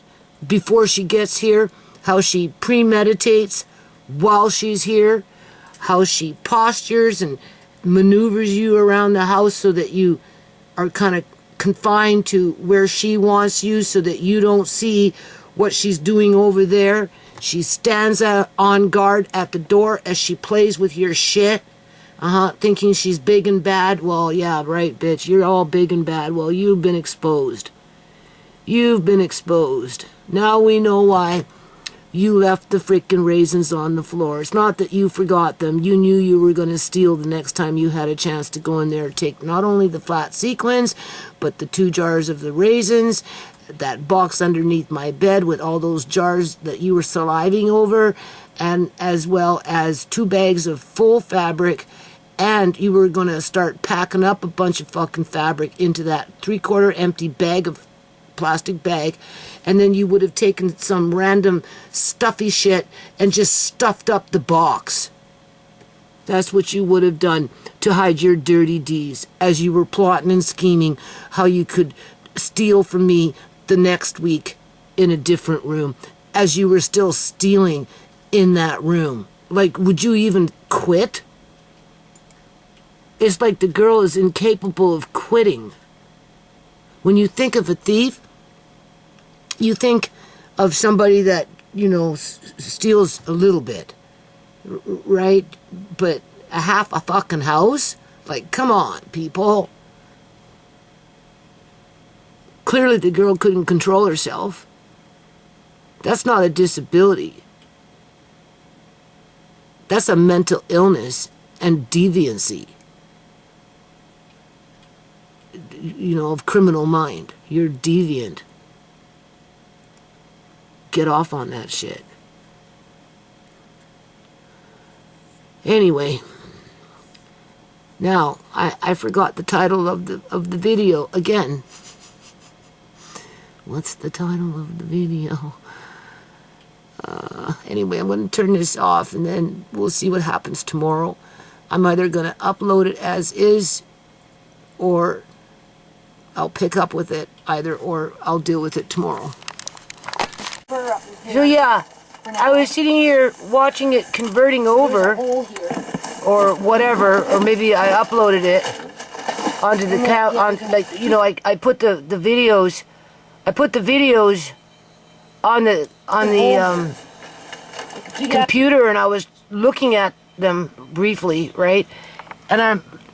before she gets here, how she premeditates while she's here, how she postures and maneuvers you around the house so that you are kind of confined to where she wants you so that you don't see what she's doing over there. She stands on guard at the door as she plays with your shit, thinking she's big and bad. Well, yeah, right, bitch, you're all big and bad. Well, you've been exposed. You've been exposed. Now we know why you left the frickin' raisins on the floor. It's not that you forgot them. You knew you were going to steal the next time you had a chance to go in there and take not only the flat sequins, but the 2 jars of the raisins, that box underneath my bed with all those jars that you were saliving over, and as well as 2 bags of full fabric, and you were going to start packing up a bunch of fucking fabric into that 3/4 empty bag of plastic bag, and then you would have taken some random stuffy shit and just stuffed up the box. That's what you would have done to hide your dirty deeds as you were plotting and scheming how you could steal from me the next week in a different room, as you were still stealing in that room. Like, would you even quit? It's like the girl is incapable of quitting. When you think of a thief, you think of somebody that, you know, steals a little bit, right? But a half a fucking house? Like, come on, people. Clearly the girl couldn't control herself. That's not a disability. That's a mental illness and deviancy, you know, of criminal mind. You're deviant. Get off on that shit. Anyway, now I forgot the title of the video again. What's the title of the video? Anyway, I'm going to turn this off and then we'll see what happens tomorrow. I'm either going to upload it as is, or I'll pick up with it either, or I'll deal with it tomorrow. So yeah, I was sitting here watching it converting over, or whatever, or maybe I uploaded it onto the like, you know, I put the videos, on the computer, and I was looking at them briefly, right? And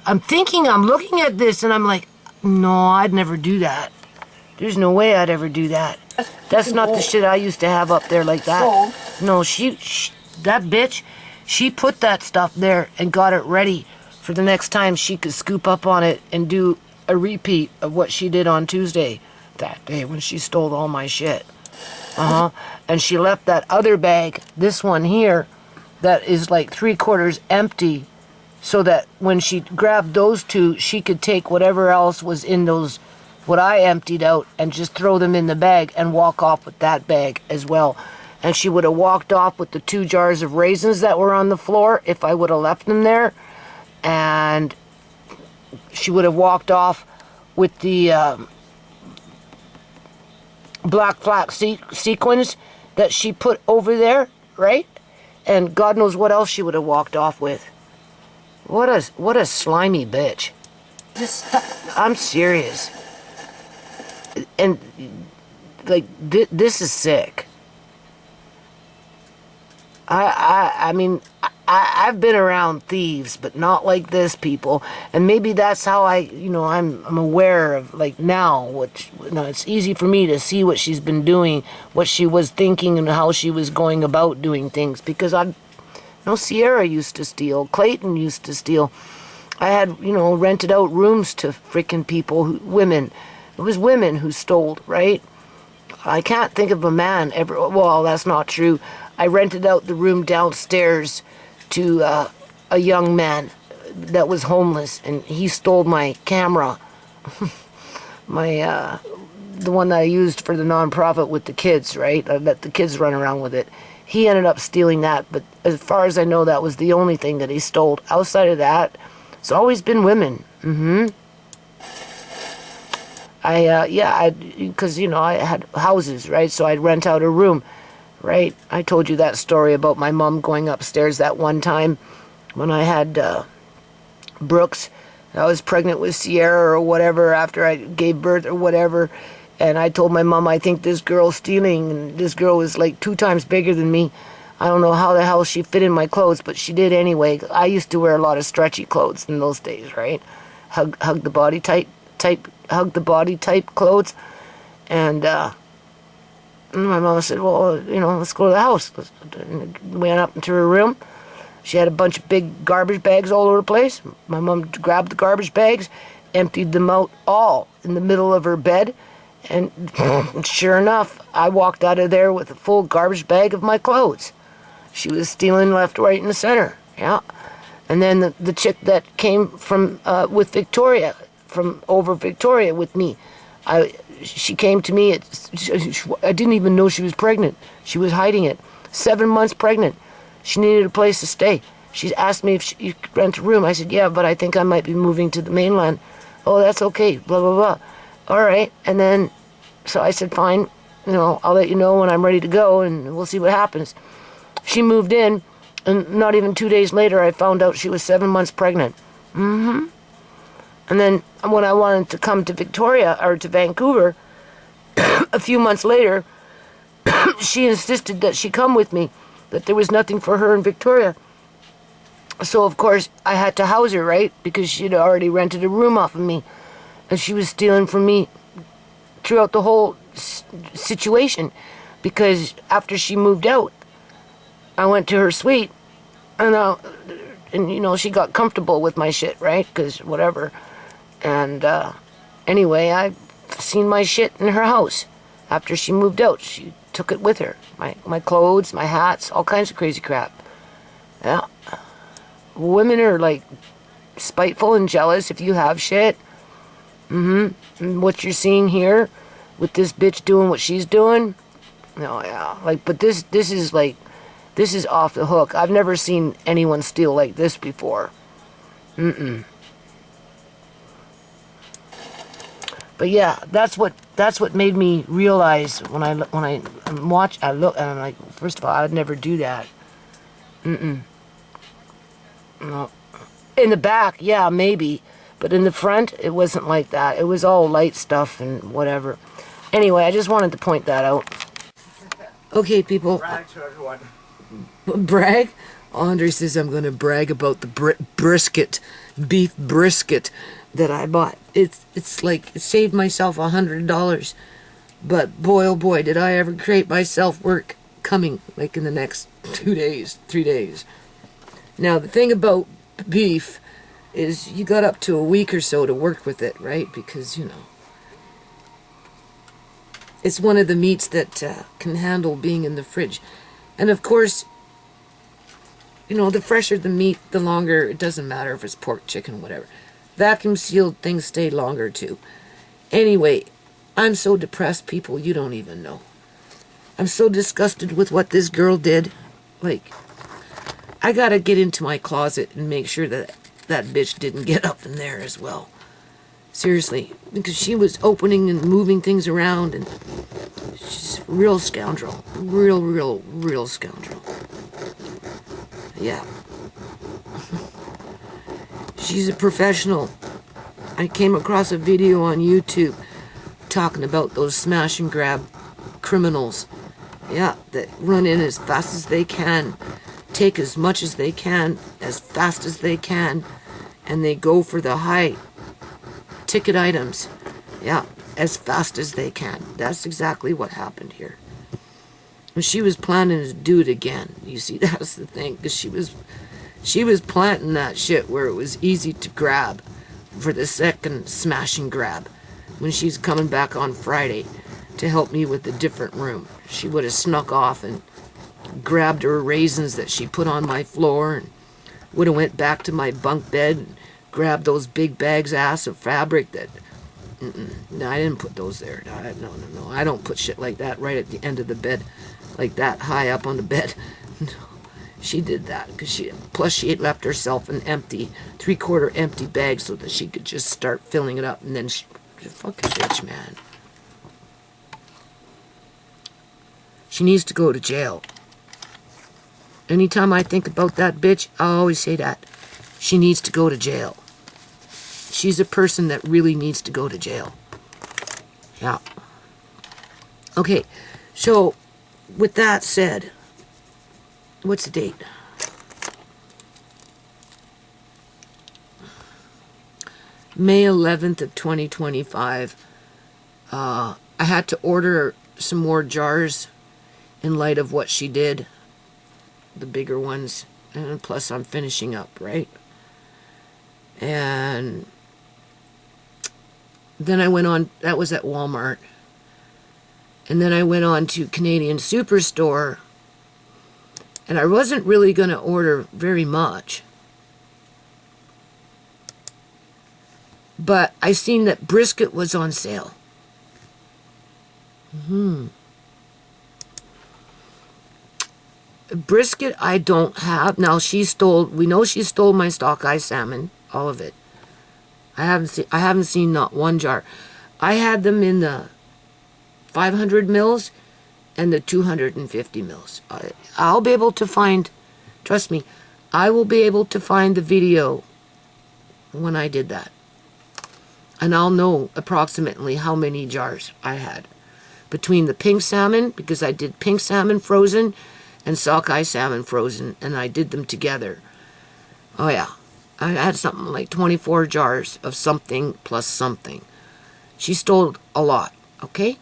I'm thinking, I'm looking at this, and I'm like, no, I'd never do that. There's no way I'd ever do that. That's not the shit I used to have up there like that. No, she that bitch, she put that stuff there and got it ready for the next time she could scoop up on it and do a repeat of what she did on Tuesday that day when she stole all my shit. And she left that other bag, this one here, that is like 3/4 empty, so that when she grabbed those two, she could take whatever else was in those, what I emptied out, and just throw them in the bag and walk off with that bag as well. And she would have walked off with the 2 jars of raisins that were on the floor if I would have left them there. And she would have walked off with the black flax sequins that she put over there, right? And God knows what else she would have walked off with. What a slimy bitch. I'm serious. And like this is sick. I mean, I've been around thieves, but not like this, people. And maybe that's how I'm aware of, like, now, it's easy for me to see what she's been doing, what she was thinking, and how she was going about doing things. Because Sierra used to steal, Clayton used to steal. I had, rented out rooms to freaking people, women. It was women who stole, right? I can't think of a man ever. Well, that's not true. I rented out the room downstairs to a young man that was homeless, and he stole my camera, the one that I used for the nonprofit with the kids, right? I let the kids run around with it. He ended up stealing that, but as far as I know, that was the only thing that he stole. Outside of that, it's always been women. Because, I had houses, right? So I'd rent out a room, right? I told you that story about my mom going upstairs that one time when I had Brooks. I was pregnant with Sierra or whatever after I gave birth or whatever. And I told my mom, I think this girl's stealing. And this girl was like 2 times bigger than me. I don't know how the hell she fit in my clothes, but she did anyway. I used to wear a lot of stretchy clothes in those days, right? Hug the body type clothes. And my mom said, well, let's go to the house. We went up into her room. She had a bunch of big garbage bags all over the place. My mom grabbed the garbage bags, emptied them out all in the middle of her bed. And sure enough, I walked out of there with a full garbage bag of my clothes. She was stealing left, right, and center. Yeah. And then the chick that came from with Victoria, from over Victoria with me, she came to me. I didn't even know she was pregnant. She was hiding it. 7 months pregnant. She needed a place to stay. She asked me if she could rent a room. I said, yeah, but I think I might be moving to the mainland. Oh, that's okay, blah, blah, blah. All right. And then, so I said, fine, I'll let you know when I'm ready to go, and we'll see what happens. She moved in, and not even 2 days later, I found out she was 7 months pregnant. And then when I wanted to come to Victoria, or to Vancouver, a few months later, she insisted that she come with me, that there was nothing for her in Victoria. So, of course, I had to house her, right? Because she'd already rented a room off of me. And she was stealing from me throughout the whole situation. Because after she moved out, I went to her suite, and she got comfortable with my shit, right? Because whatever. And anyway, I've seen my shit in her house. After she moved out, she took it with her. My clothes, my hats, all kinds of crazy crap. Yeah. Women are like spiteful and jealous if you have shit. And what you're seeing here with this bitch doing what she's doing. No, yeah. But this is off the hook. I've never seen anyone steal like this before. Mm-mm. But yeah, that's what made me realize when I watch, I look and I'm like, first of all, I'd never do that. Mm-mm. No. In the back, yeah, maybe. But in the front, it wasn't like that. It was all light stuff and whatever. Anyway, I just wanted to point that out. Okay, people. Brag to everyone. Brag? Andre says I'm going to brag about the brisket, beef brisket that I bought. It's like, it saved myself $100. But boy, oh boy, did I ever create myself work coming, like in the next 2 days, 3 days. Now, the thing about beef is you got up to a week or so to work with it, right? Because, you know, it's one of the meats that can handle being in the fridge. And of course, you know, the fresher the meat, the longer, it doesn't matter if it's pork, chicken, whatever. Vacuum sealed things stay longer too. Anyway, I'm so depressed, people, you don't even know. I'm so disgusted with what this girl did. Like, I gotta get into my closet and make sure that that bitch didn't get up in there as well. Seriously, because she was opening and moving things around, and she's a real scoundrel. Real scoundrel. Yeah. She's a professional. I came across a video on YouTube talking about those smash and grab criminals. Yeah, that run in as fast as they can, take as much as they can, as fast as they can, and they go for the high ticket items. Yeah, as fast as they can. That's exactly what happened here. And she was planning to do it again. You see, that's the thing, because she was planting that shit where it was easy to grab for the second smash and grab when she's coming back on Friday to help me with the different room. She would have snuck off and grabbed her raisins that she put on my floor and would have went back to my bunk bed and grabbed those big bags ass of fabric that no, I didn't put those there. No, I don't put shit like that right at the end of the bed, like that high up on the bed. No, she did that because she had left herself an empty 3/4 empty bag so that she could just start filling it up, and then she fucking bitch, man. She needs to go to jail. Anytime I think about that bitch, I always say that. She needs to go to jail. She's a person that really needs to go to jail. Yeah. Okay, so with that said, what's the date? May 11th of 2025. I had to order some more jars in light of what she did. The bigger ones. And plus I'm finishing up, right? And then I went on, that was at Walmart. And then I went on to Canadian Superstore. And I wasn't really going to order very much. But I seen that brisket was on sale. Brisket I don't have. Now we know she stole my sockeye salmon, all of it. I haven't seen not one jar. I had them in the 500 mils and the 250 mils. I'll be able to find, trust me, I will be able to find the video when I did that. And I'll know approximately how many jars I had. Between the pink salmon, because I did pink salmon frozen and sockeye salmon frozen, and I did them together. Oh yeah, I had something like 24 jars of something plus something. She stole a lot, okay?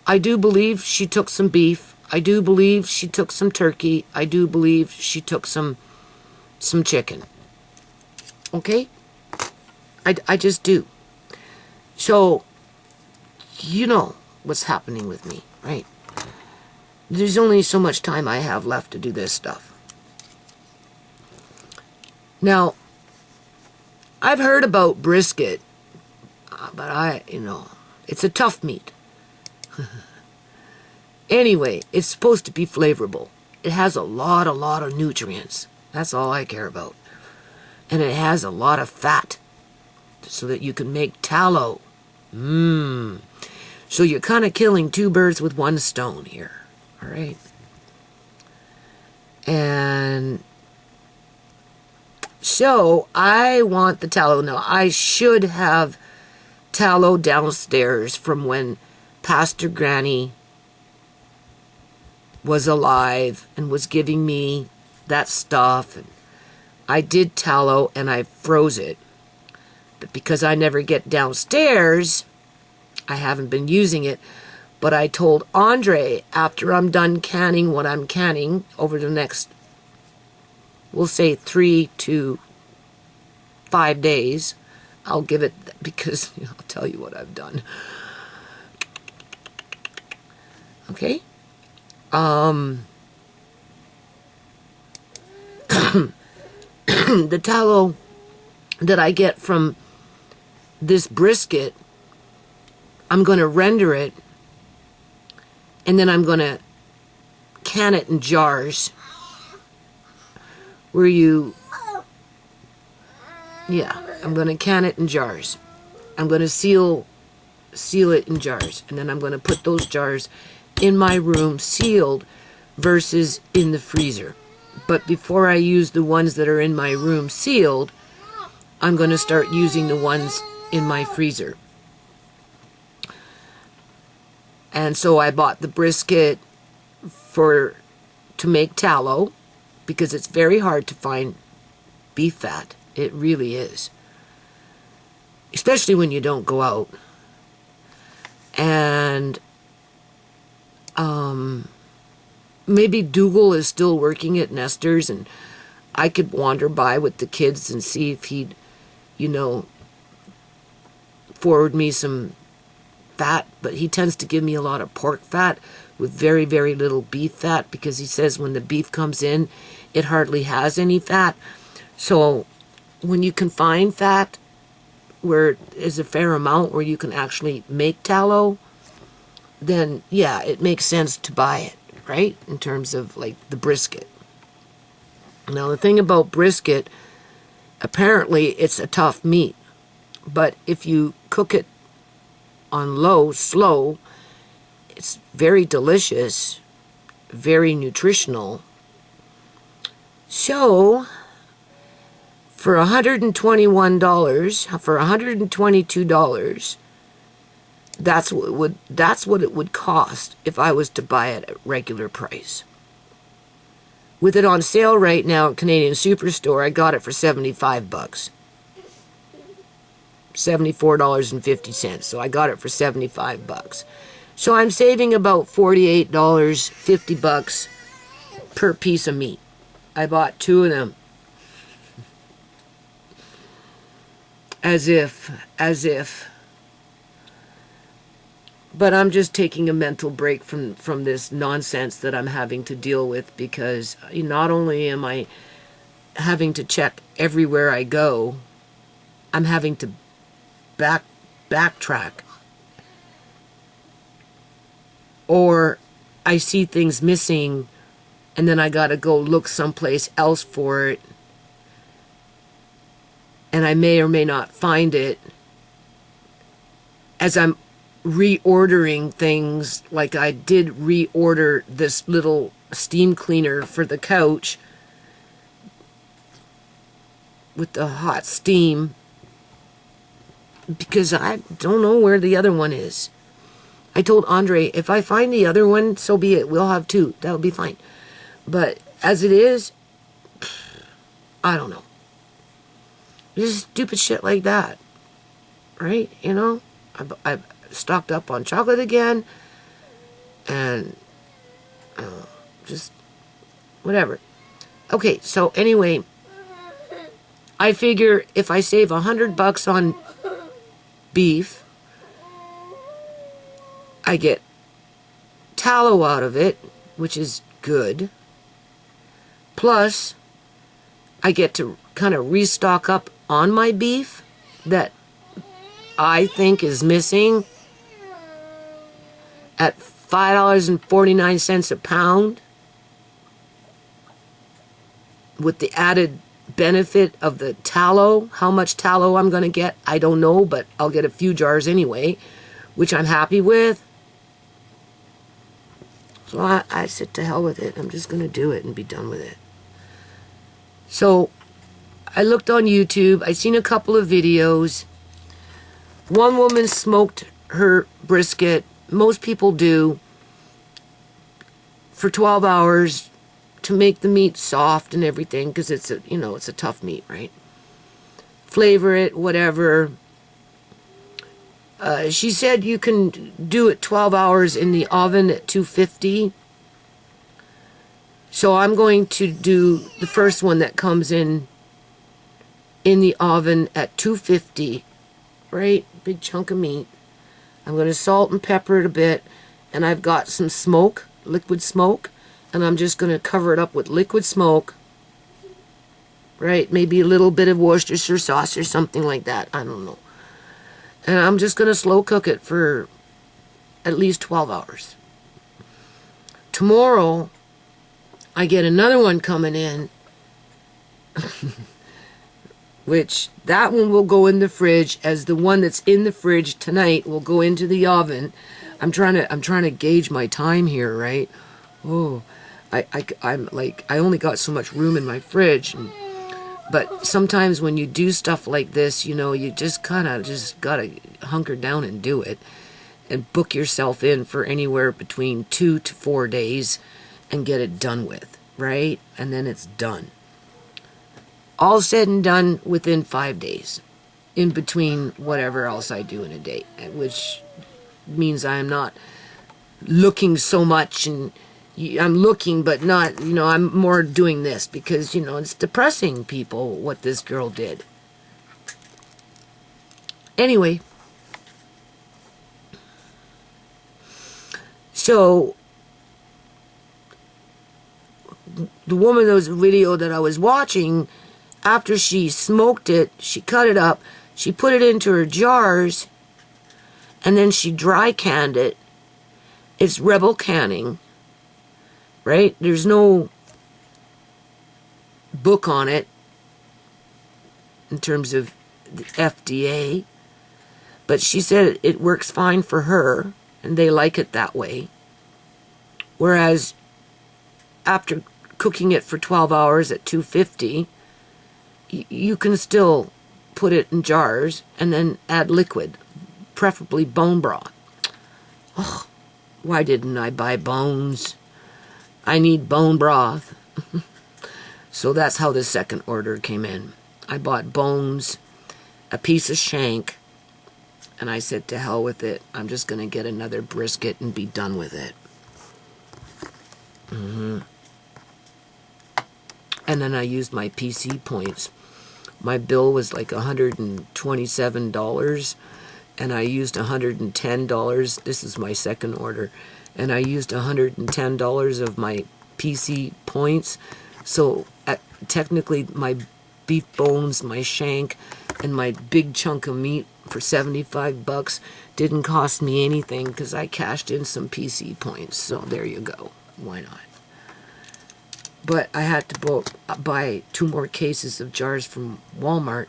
I do believe she took some beef. I do believe she took some turkey. I do believe she took some chicken. Okay? I just do. So, you know what's happening with me, right? There's only so much time I have left to do this stuff. Now, I've heard about brisket, but it's a tough meat. Anyway, it's supposed to be flavorful. It has a lot of nutrients. That's all I care about. And it has a lot of fat so that you can make tallow. So you're kind of killing two birds with one stone here. All right. And so I want the tallow. Now, I should have tallow downstairs from when Pastor Granny was alive and was giving me that stuff. And I did tallow and I froze it. But because I never get downstairs, I haven't been using it. But I told Andre, after I'm done canning what I'm canning over the next, we'll say 3 to 5 days, I'll give it, because I'll tell you what I've done. Okay? The tallow that I get from this brisket, I'm going to render it, and then I'm going to can it in jars where I'm going to can it in jars. I'm going to seal it in jars, and then I'm going to put those jars in my room sealed versus in the freezer. But before I use the ones that are in my room sealed, I'm going to start using the ones in my freezer. And so I bought the brisket to make tallow, because it's very hard to find beef fat. It really is. Especially when you don't go out. And maybe Dougal is still working at Nestor's, and I could wander by with the kids and see if he'd, forward me some fat. But he tends to give me a lot of pork fat with very, very little beef fat, because he says when the beef comes in, it hardly has any fat. So when you can find fat where there's a fair amount where you can actually make tallow, then yeah, it makes sense to buy it, right? In terms of like the brisket. Now the thing about brisket, apparently it's a tough meat, but if you cook it on slow, it's very delicious, very nutritional. So for $121, for $122, that's what it would cost if I was to buy it at regular price. With it on sale right now at Canadian Superstore, I got it for $75. $74.50. So I got it for $75. So I'm saving about $48, $50 per piece of meat. I bought 2 of them. As if. But I'm just taking a mental break from this nonsense that I'm having to deal with, because not only am I having to check everywhere I go, I'm having to backtrack. Or I see things missing and then I gotta go look someplace else for it, and I may or may not find it as I'm reordering things. Like I did reorder this little steam cleaner for the couch with the hot steam, because I don't know where the other one is. I told Andre, if I find the other one, so be it. We'll have 2. That'll be fine. But as it is, I don't know. Just stupid shit like that. Right? I've stocked up on chocolate again. And just whatever. Okay, so anyway, I figure if I save $100 on beef, I get tallow out of it, which is good. Plus, I get to kind of restock up on my beef that I think is missing at $5.49 a pound, with the added benefit of the tallow. How much tallow I'm going to get, I don't know, but I'll get a few jars anyway, which I'm happy with. So I said to hell with it. I'm just going to do it and be done with it. So I looked on YouTube. I seen a couple of videos. One woman smoked her brisket. Most people do for 12 hours to make the meat soft and everything, because it's a, you know, it's a tough meat, right? Flavor it, whatever. She said you can do it 12 hours in the oven at 250. So I'm going to do the first one that comes in the oven at 250, right? Big chunk of meat. I'm going to salt and pepper it a bit, and I've got some smoke, liquid smoke, and I'm just going to cover it up with liquid smoke, right? Maybe a little bit of Worcestershire sauce or something like that. I don't know. And I'm just going to slow cook it for at least 12 hours. Tomorrow, I get another one coming in, which that one will go in the fridge, as the one that's in the fridge tonight will go into the oven. I'm trying to gauge my time here, right? Oh, I'm like, I only got so much room in my fridge, but sometimes when you do stuff like this, you know, you just kind of just gotta hunker down and do it, and book yourself in for anywhere between 2 to 4 days and get it done with, right? And then it's done. All said and done within 5 days, in between whatever else I do in a day, which means I'm not looking so much, and I'm looking but not, you know, I'm more doing this because, you know, it's depressing, people, what this girl did. Anyway, so the woman, those video that I was watching, after she smoked it, she cut it up, she put it into her jars, and then she dry canned it. It's Rebel canning, right? There's no book on it in terms of the FDA, but she said it works fine for her, and they like it that way. Whereas after cooking it for 12 hours at 250, you can still put it in jars and then add liquid, preferably bone broth. Ugh, why didn't I buy bones? I need bone broth. So that's how the second order came in. I bought bones, a piece of shank, and I said to hell with it. I'm just going to get another brisket and be done with it. And then I used my PC points. My bill was like $127, and I used $110. This is my second order. And I used $110 of my PC points. So technically my beef bones, my shank, and my big chunk of meat for $75 didn't cost me anything because I cashed in some PC points. So there you go. Why not? But I had to buy 2 more cases of jars from Walmart,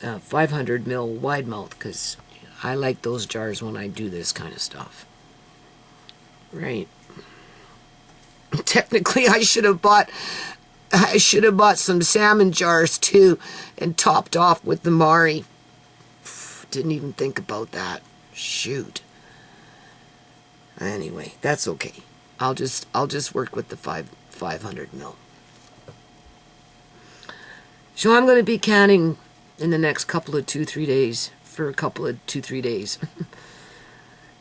500 mil wide mouth, because I like those jars when I do this kind of stuff. Right. Technically, I should have bought some salmon jars too, and topped off with the Mari. Didn't even think about that. Shoot. Anyway, that's okay. I'll just work with the 500 mil. So I'm going to be canning in the next couple of 2-3 days, for a couple of 2-3 days,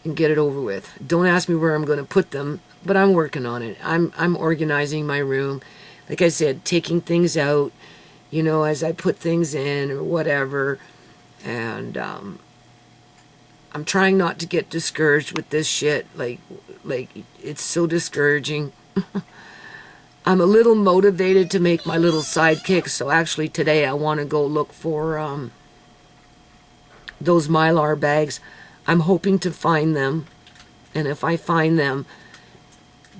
and get it over with. Don't ask me where I'm going to put them, but I'm working on it. I'm organizing my room. Like I said, taking things out, you know, as I put things in or whatever, and I'm trying not to get discouraged with this shit. Like it's so discouraging. I'm a little motivated to make my little sidekicks, so actually today I want to go look for those Mylar bags. I'm hoping to find them, and if I find them,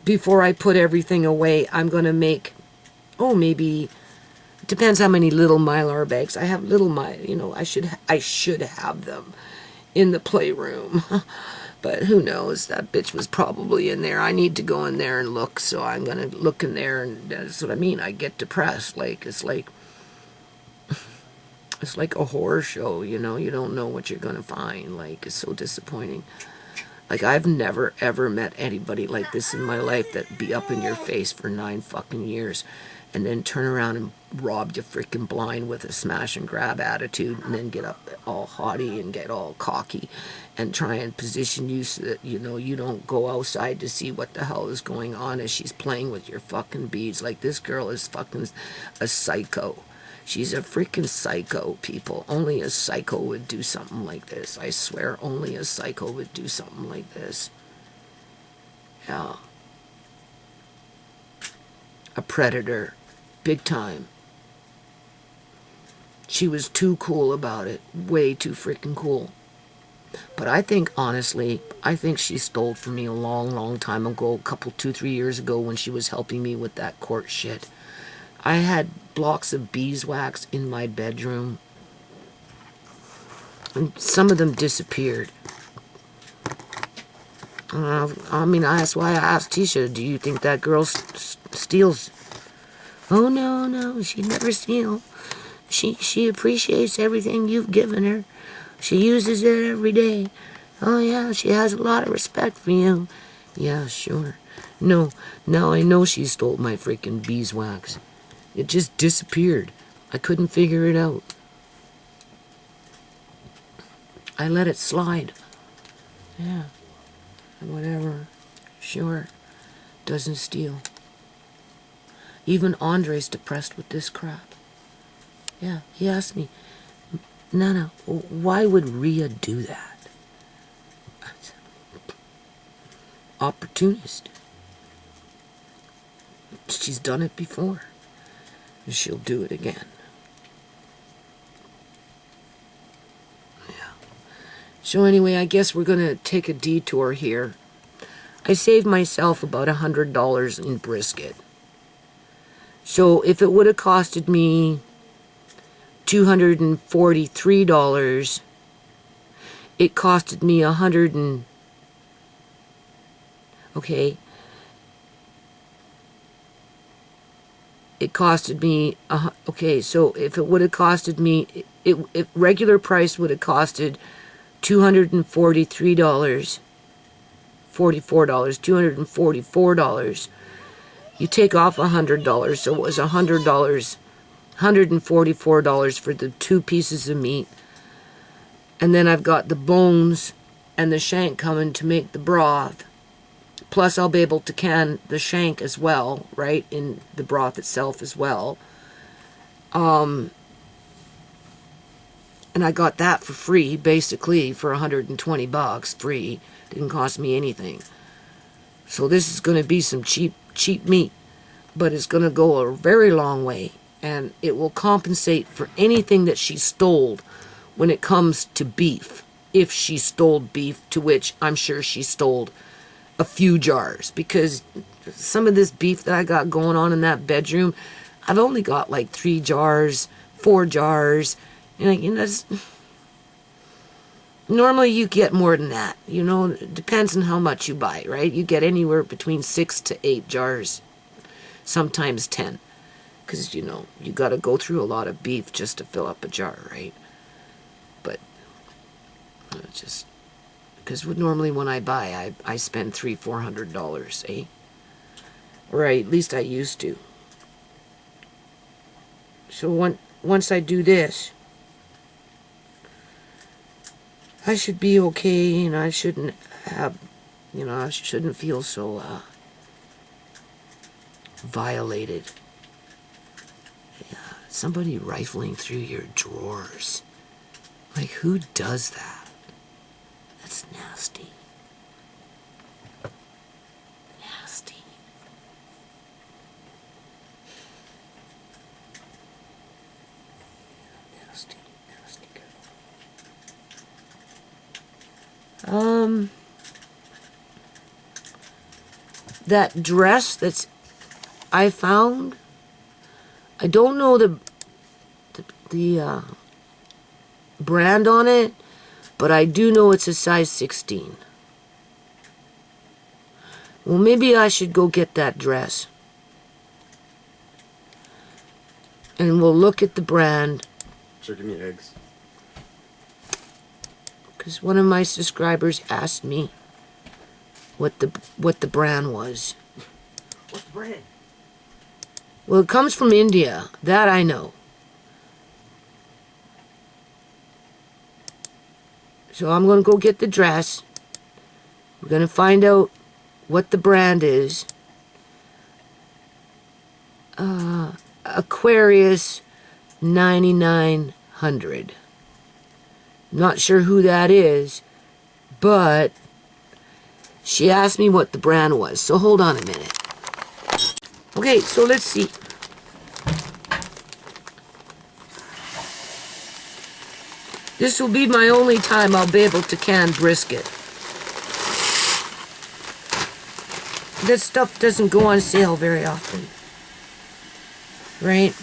before I put everything away, I'm going to make, maybe Depends how many little Mylar bags. I have little you know, I should have them in the playroom. But who knows? That bitch was probably in there. I need to go in there and look, so I'm going to look in there, and that's what I mean. I get depressed. Like, it's like a horror show, you know? You don't know what you're going to find. Like, it's so disappointing. Like, I've never, ever met anybody like this in my life that be up in your face for 9 fucking years and then turn around and rob you freaking blind with a smash and grab attitude, and then get up all haughty and get all cocky and try and position you so that, you know, you don't go outside to see what the hell is going on as she's playing with your fucking beads. Like, this girl is fucking a psycho. She's a freaking psycho, people. Only a psycho would do something like this. I swear, only a psycho would do something like this. Yeah. A predator. Big time. She was too cool about it. Way too freaking cool. But I think, honestly, I think she stole from me a long, long time ago. 2-3 years ago when she was helping me with that court shit. I had blocks of beeswax in my bedroom. And some of them disappeared. I mean, that's why I asked Tisha, do you think that girl steals? Oh, no, she'd never steal. She appreciates everything you've given her. She uses it every day. Oh, yeah, she has a lot of respect for you. Yeah, sure. No, now I know she stole my freaking beeswax. It just disappeared. I couldn't figure it out. I let it slide. Yeah, whatever. Sure. Doesn't steal. Even Andre's depressed with this crap. Yeah, he asked me, Nana, why would Rhea do that? Opportunist. She's done it before. She'll do it again. Yeah. So anyway, I guess we're going to take a detour here. I saved myself about $100 in brisket. So if it would have costed me $243, it costed me it costed me, so if it would have costed me, if regular price would have costed $244, $244, you take off $100, so it was $100, $144 for the 2 pieces of meat. And then I've got the bones and the shank coming to make the broth. Plus I'll be able to can the shank as well, right, in the broth itself as well. And I got that for free, basically, for $120, free. Didn't cost me anything. So this is going to be some cheap meat, but it's going to go a very long way, and it will compensate for anything that she stole when it comes to beef. If she stole beef, to which I'm sure she stole a few jars, because some of this beef that I got going on in that bedroom, I've only got like 3 jars, 4 jars, and you know, normally you get more than that, you know. It depends on how much you buy, right? You get anywhere between 6 to 8 jars, sometimes 10, because, you know, you got to go through a lot of beef just to fill up a jar, right? But just because normally when I buy, I spend $300-400, eh? Or at least I used to. So once I do this, I should be okay, and I shouldn't have, you know, I shouldn't feel so violated. Yeah, somebody rifling through your drawers. Like, who does that? That's nasty. Nasty. Nasty, nasty girl. That dress I found, I don't know the brand on it, but I do know it's a size 16. Well, maybe I should go get that dress. And we'll look at the brand. Sure, give me eggs. Because one of my subscribers asked me what the brand was. What's the brand? Well, it comes from India. That I know. So I'm going to go get the dress. We're going to find out what the brand is. Aquarius 9900. Not sure who that is, but she asked me what the brand was. So hold on a minute. Okay, so let's see. This will be my only time I'll be able to can brisket. That stuff doesn't go on sale very often. Right?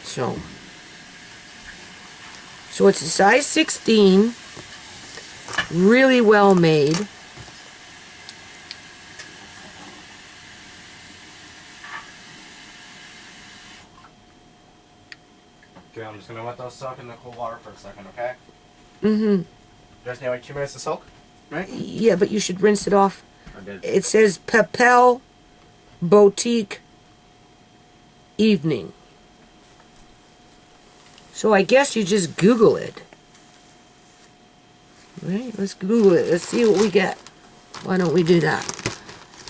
So it's a size 16. Really well made. Okay, I'm just gonna let those soak in the cool water for a second, okay? Mm-hmm. Just need like 2 minutes to soak, right? Yeah, but you should rinse it off. I did. It says Papel Boutique Evening. So I guess you just Google it. Right? Let's Google it. Let's see what we get. Why don't we do that?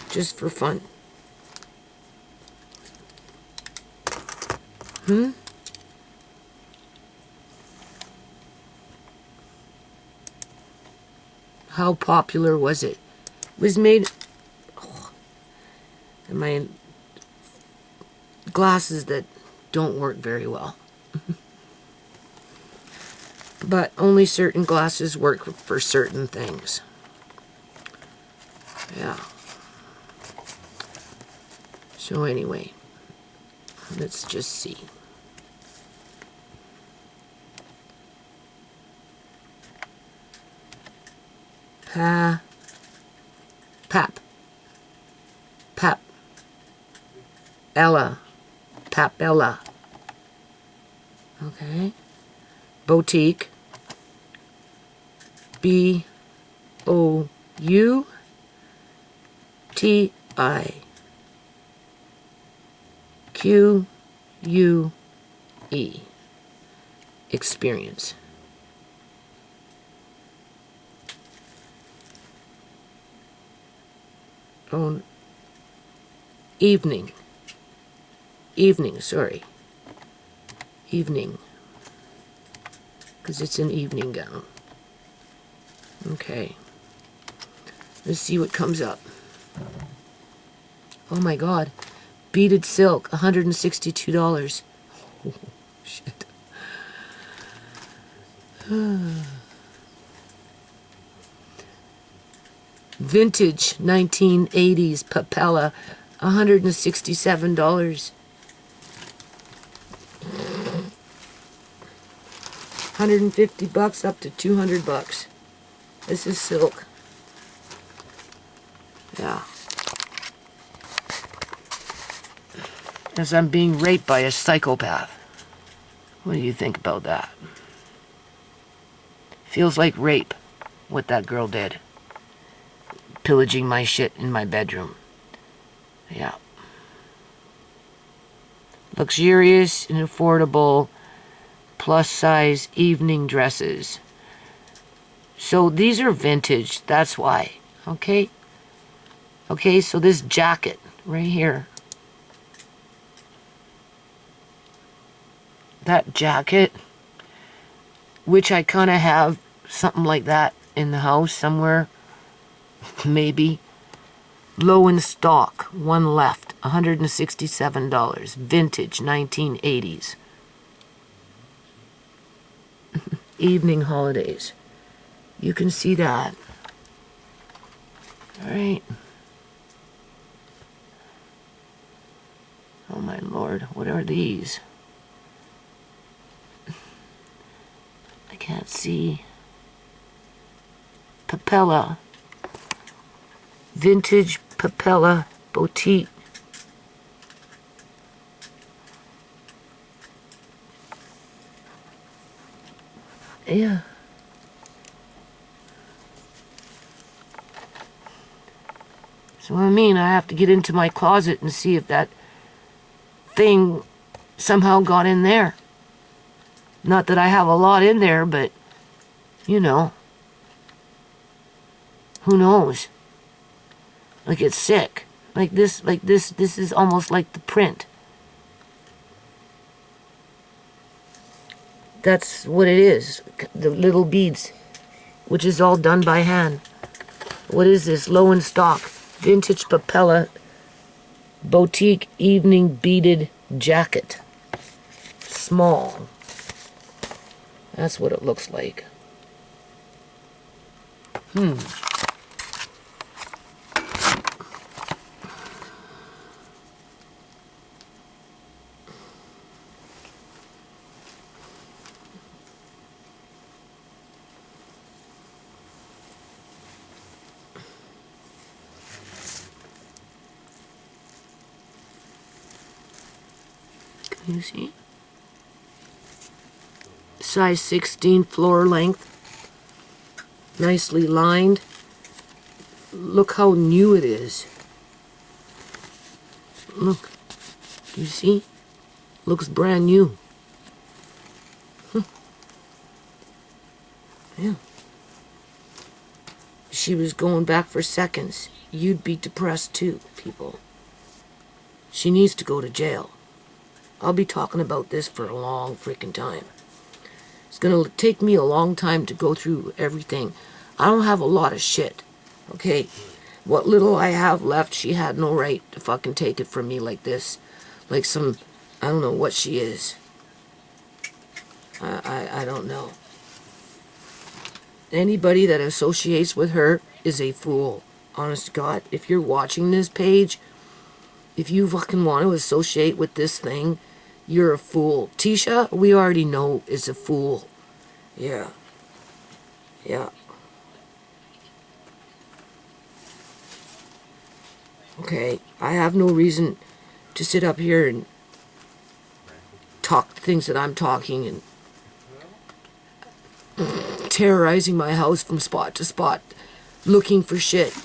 Just for fun. How popular was it? It was made... Oh, and my glasses that don't work very well. But only certain glasses work for certain things. Yeah. So anyway, let's just see. Papella. Okay. Boutique. Boutique. Experience. Oh, evening, sorry. Evening. Because it's an evening gown. Okay. Let's see what comes up. Oh my God. Beaded silk, $162. Oh, shit. Vintage 1980s Papella, $167. 150 bucks up to 200 bucks. This is silk. Yeah. As I'm being raped by a psychopath. What do you think about that? Feels like rape, what that girl did. Pillaging my shit in my bedroom. Yeah. Luxurious and affordable plus size evening dresses. So these are vintage, that's why. Okay? Okay, so this jacket right here. That jacket, which I kind of have something like that in the house somewhere. Maybe. Low in stock, one left, $167. Vintage, 1980s. Evening holidays. You can see that. All right. Oh my Lord, what are these? Can't see. Papella. Vintage Papella Boutique. Yeah. So I mean, I have to get into my closet and see if that thing somehow got in there. Not that I have a lot in there, but, you know, who knows? Like, it's sick. This is almost like the print. That's what it is, the little beads, which is all done by hand. What is this? Low in stock. Vintage Papella Boutique Evening Beaded Jacket. Small. That's what it looks like. Can you see? Size 16 floor length. Nicely lined. Look how new it is. Look. Do you see? Looks brand new. Yeah. She was going back for seconds. You'd be depressed too, people. She needs to go to jail. I'll be talking about this for a long freaking time. It's gonna take me a long time to go through everything. I don't have a lot of shit, okay? What little I have left, she had no right to fucking take it from me like this. Like some, I don't know what she is. I don't know. Anybody that associates with her is a fool. Honest to God, if you're watching this page, if you fucking want to associate with this thing, you're a fool. Tisha, we already know, is a fool. Yeah. Yeah. Okay, I have no reason to sit up here and talk the things that I'm talking and terrorizing my house from spot to spot, looking for shit,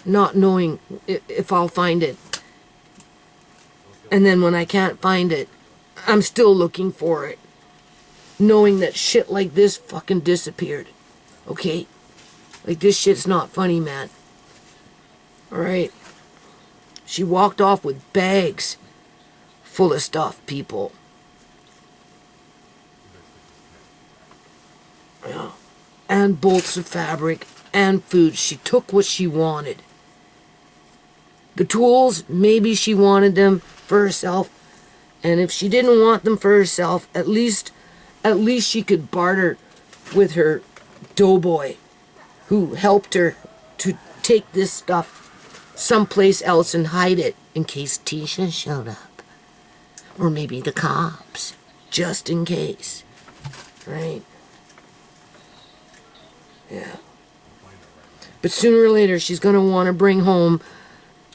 not knowing if I'll find it. And then when I can't find it, I'm still looking for it, knowing that shit like this fucking disappeared. Okay? Like, this shit's not funny, man. Alright? She walked off with bags full of stuff, people. Yeah. And bolts of fabric and food. She took what she wanted. The tools, maybe she wanted them for herself. And if she didn't want them for herself, at least she could barter with her doughboy who helped her to take this stuff someplace else and hide it in case Tisha showed up. Or maybe the cops, just in case. Right? Yeah. But sooner or later, she's going to want to bring home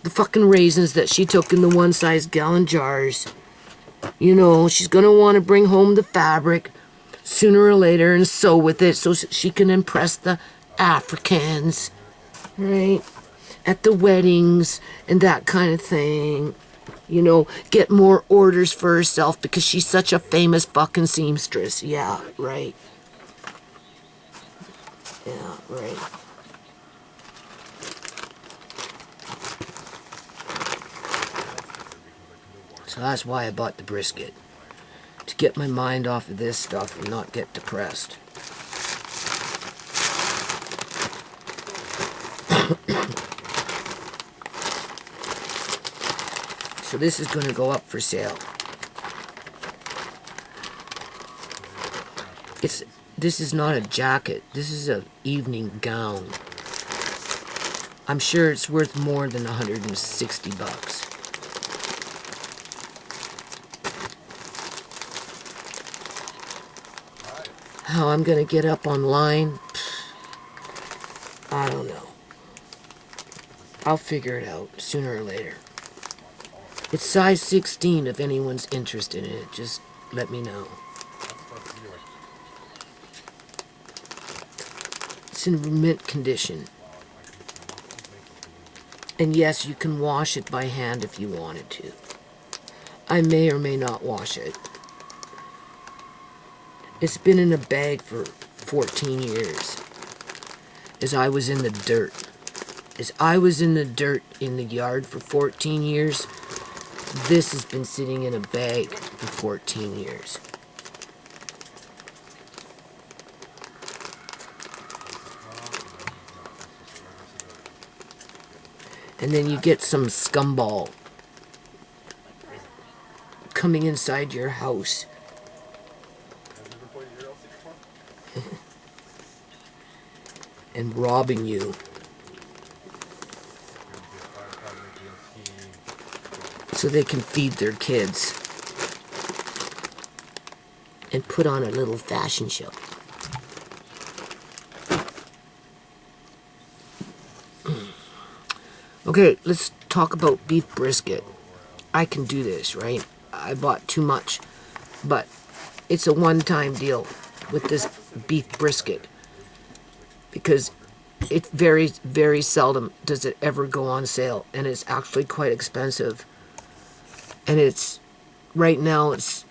the fucking raisins that she took in the one-size gallon jars. You know, she's going to want to bring home the fabric sooner or later and sew with it so she can impress the Africans, right? At the weddings and that kind of thing. You know, get more orders for herself because she's such a famous fucking seamstress. Yeah, right. Yeah, right. So that's why I bought the brisket. To get my mind off of this stuff and not get depressed. So this is going to go up for sale. This is not a jacket. This is an evening gown. I'm sure it's worth more than $160. How I'm gonna get up online, I don't know. I'll figure it out sooner or later. It's size 16 if anyone's interested in it. Just let me know. It's in mint condition. And yes, you can wash it by hand if you wanted to. I may or may not wash it. It's been in a bag for 14 years. As I was in the dirt. As I was in the dirt in the yard for 14 years, this has been sitting in a bag for 14 years. And then you get some scumball coming inside your house. And robbing you. So they can feed their kids. And put on a little fashion show. Okay, let's talk about beef brisket. I can do this, right? I bought too much. But it's a one-time deal with this beef brisket. Because it very, very seldom does it ever go on sale. And it's actually quite expensive. And it's, right now, it's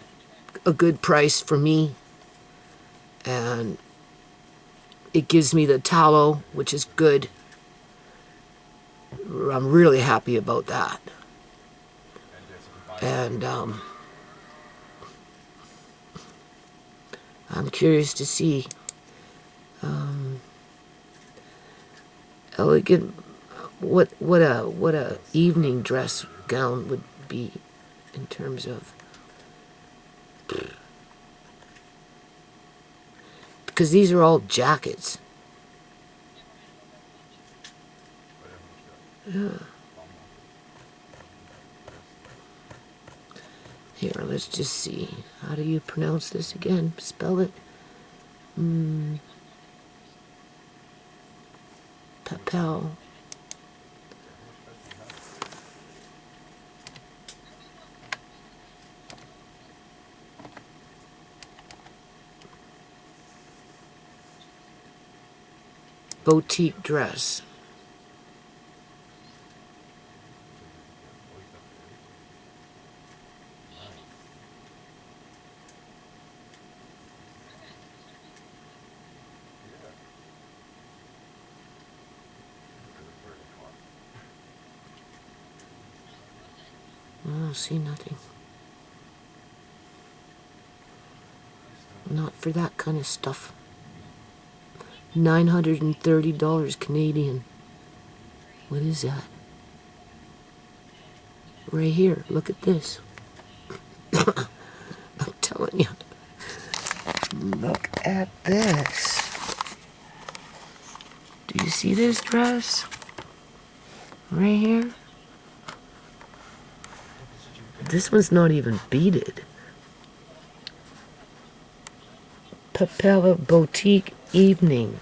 a good price for me. And it gives me the tallow, which is good. I'm really happy about that. And I'm curious to see elegant what a evening dress gown would be in terms of, because these are all jackets. Yeah. Here, let's just see. How do you pronounce this again? Spell it. Papel. Boutique dress. I don't see nothing. Not for that kind of stuff. $930 Canadian. What is that? Right here, look at this. I'm telling you. Look at this. Do you see this dress? Right here? This one's not even beaded. Papella Boutique Evening.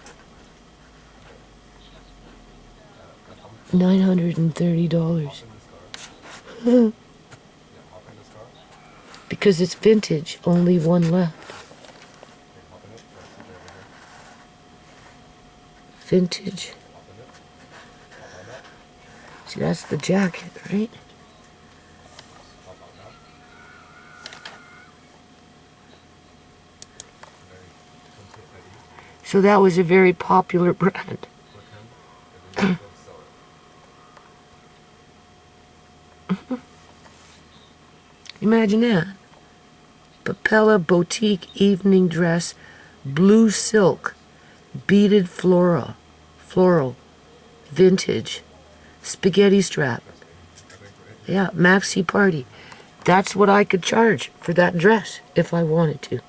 $930. Because it's vintage, only one left. Vintage. See, that's the jacket, right? So that was a very popular brand. Imagine that. Papella Boutique Evening Dress, blue silk, beaded floral, vintage, spaghetti strap. Yeah, maxi party. That's what I could charge for that dress if I wanted to.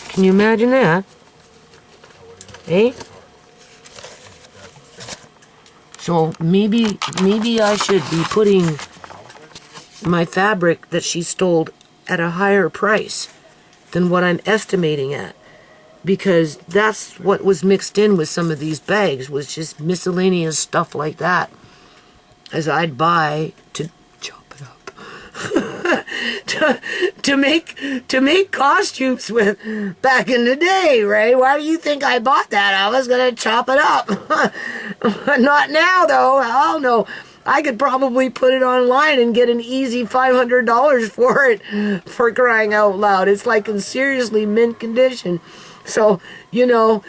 Can you imagine that? Eh? So maybe I should be putting my fabric that she stole at a higher price than what I'm estimating at. Because that's what was mixed in with some of these bags, was just miscellaneous stuff like that. As I'd buy to chop it up. to make costumes with back in the day, right? Why do you think I bought that? I was gonna chop it up. Not now though, hell no. I could probably put it online and get an easy $500 for it, for crying out loud. It's like in seriously mint condition. So, you know,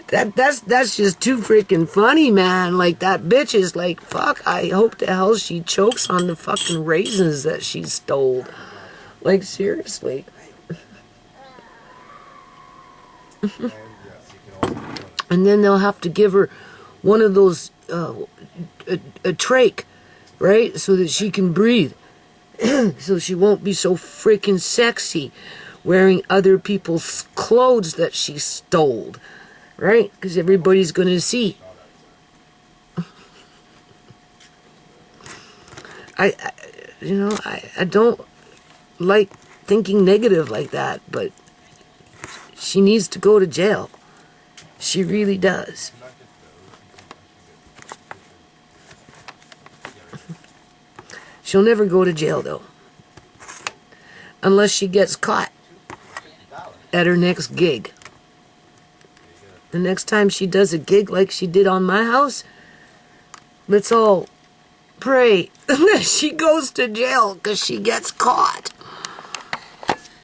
that's just too freaking funny, man. Like, that bitch is like, fuck, I hope the hell she chokes on the fucking raisins that she stole. Like, seriously. And then they'll have to give her one of those, a trach, right? So that she can breathe. So she won't be so freaking sexy wearing other people's clothes that she stole, right? Because everybody's going to see. I don't like thinking negative like that, but she needs to go to jail. She really does. She'll never go to jail, though. Unless she gets caught at her next gig. The next time she does a gig like she did on my house, let's all pray that she goes to jail because she gets caught.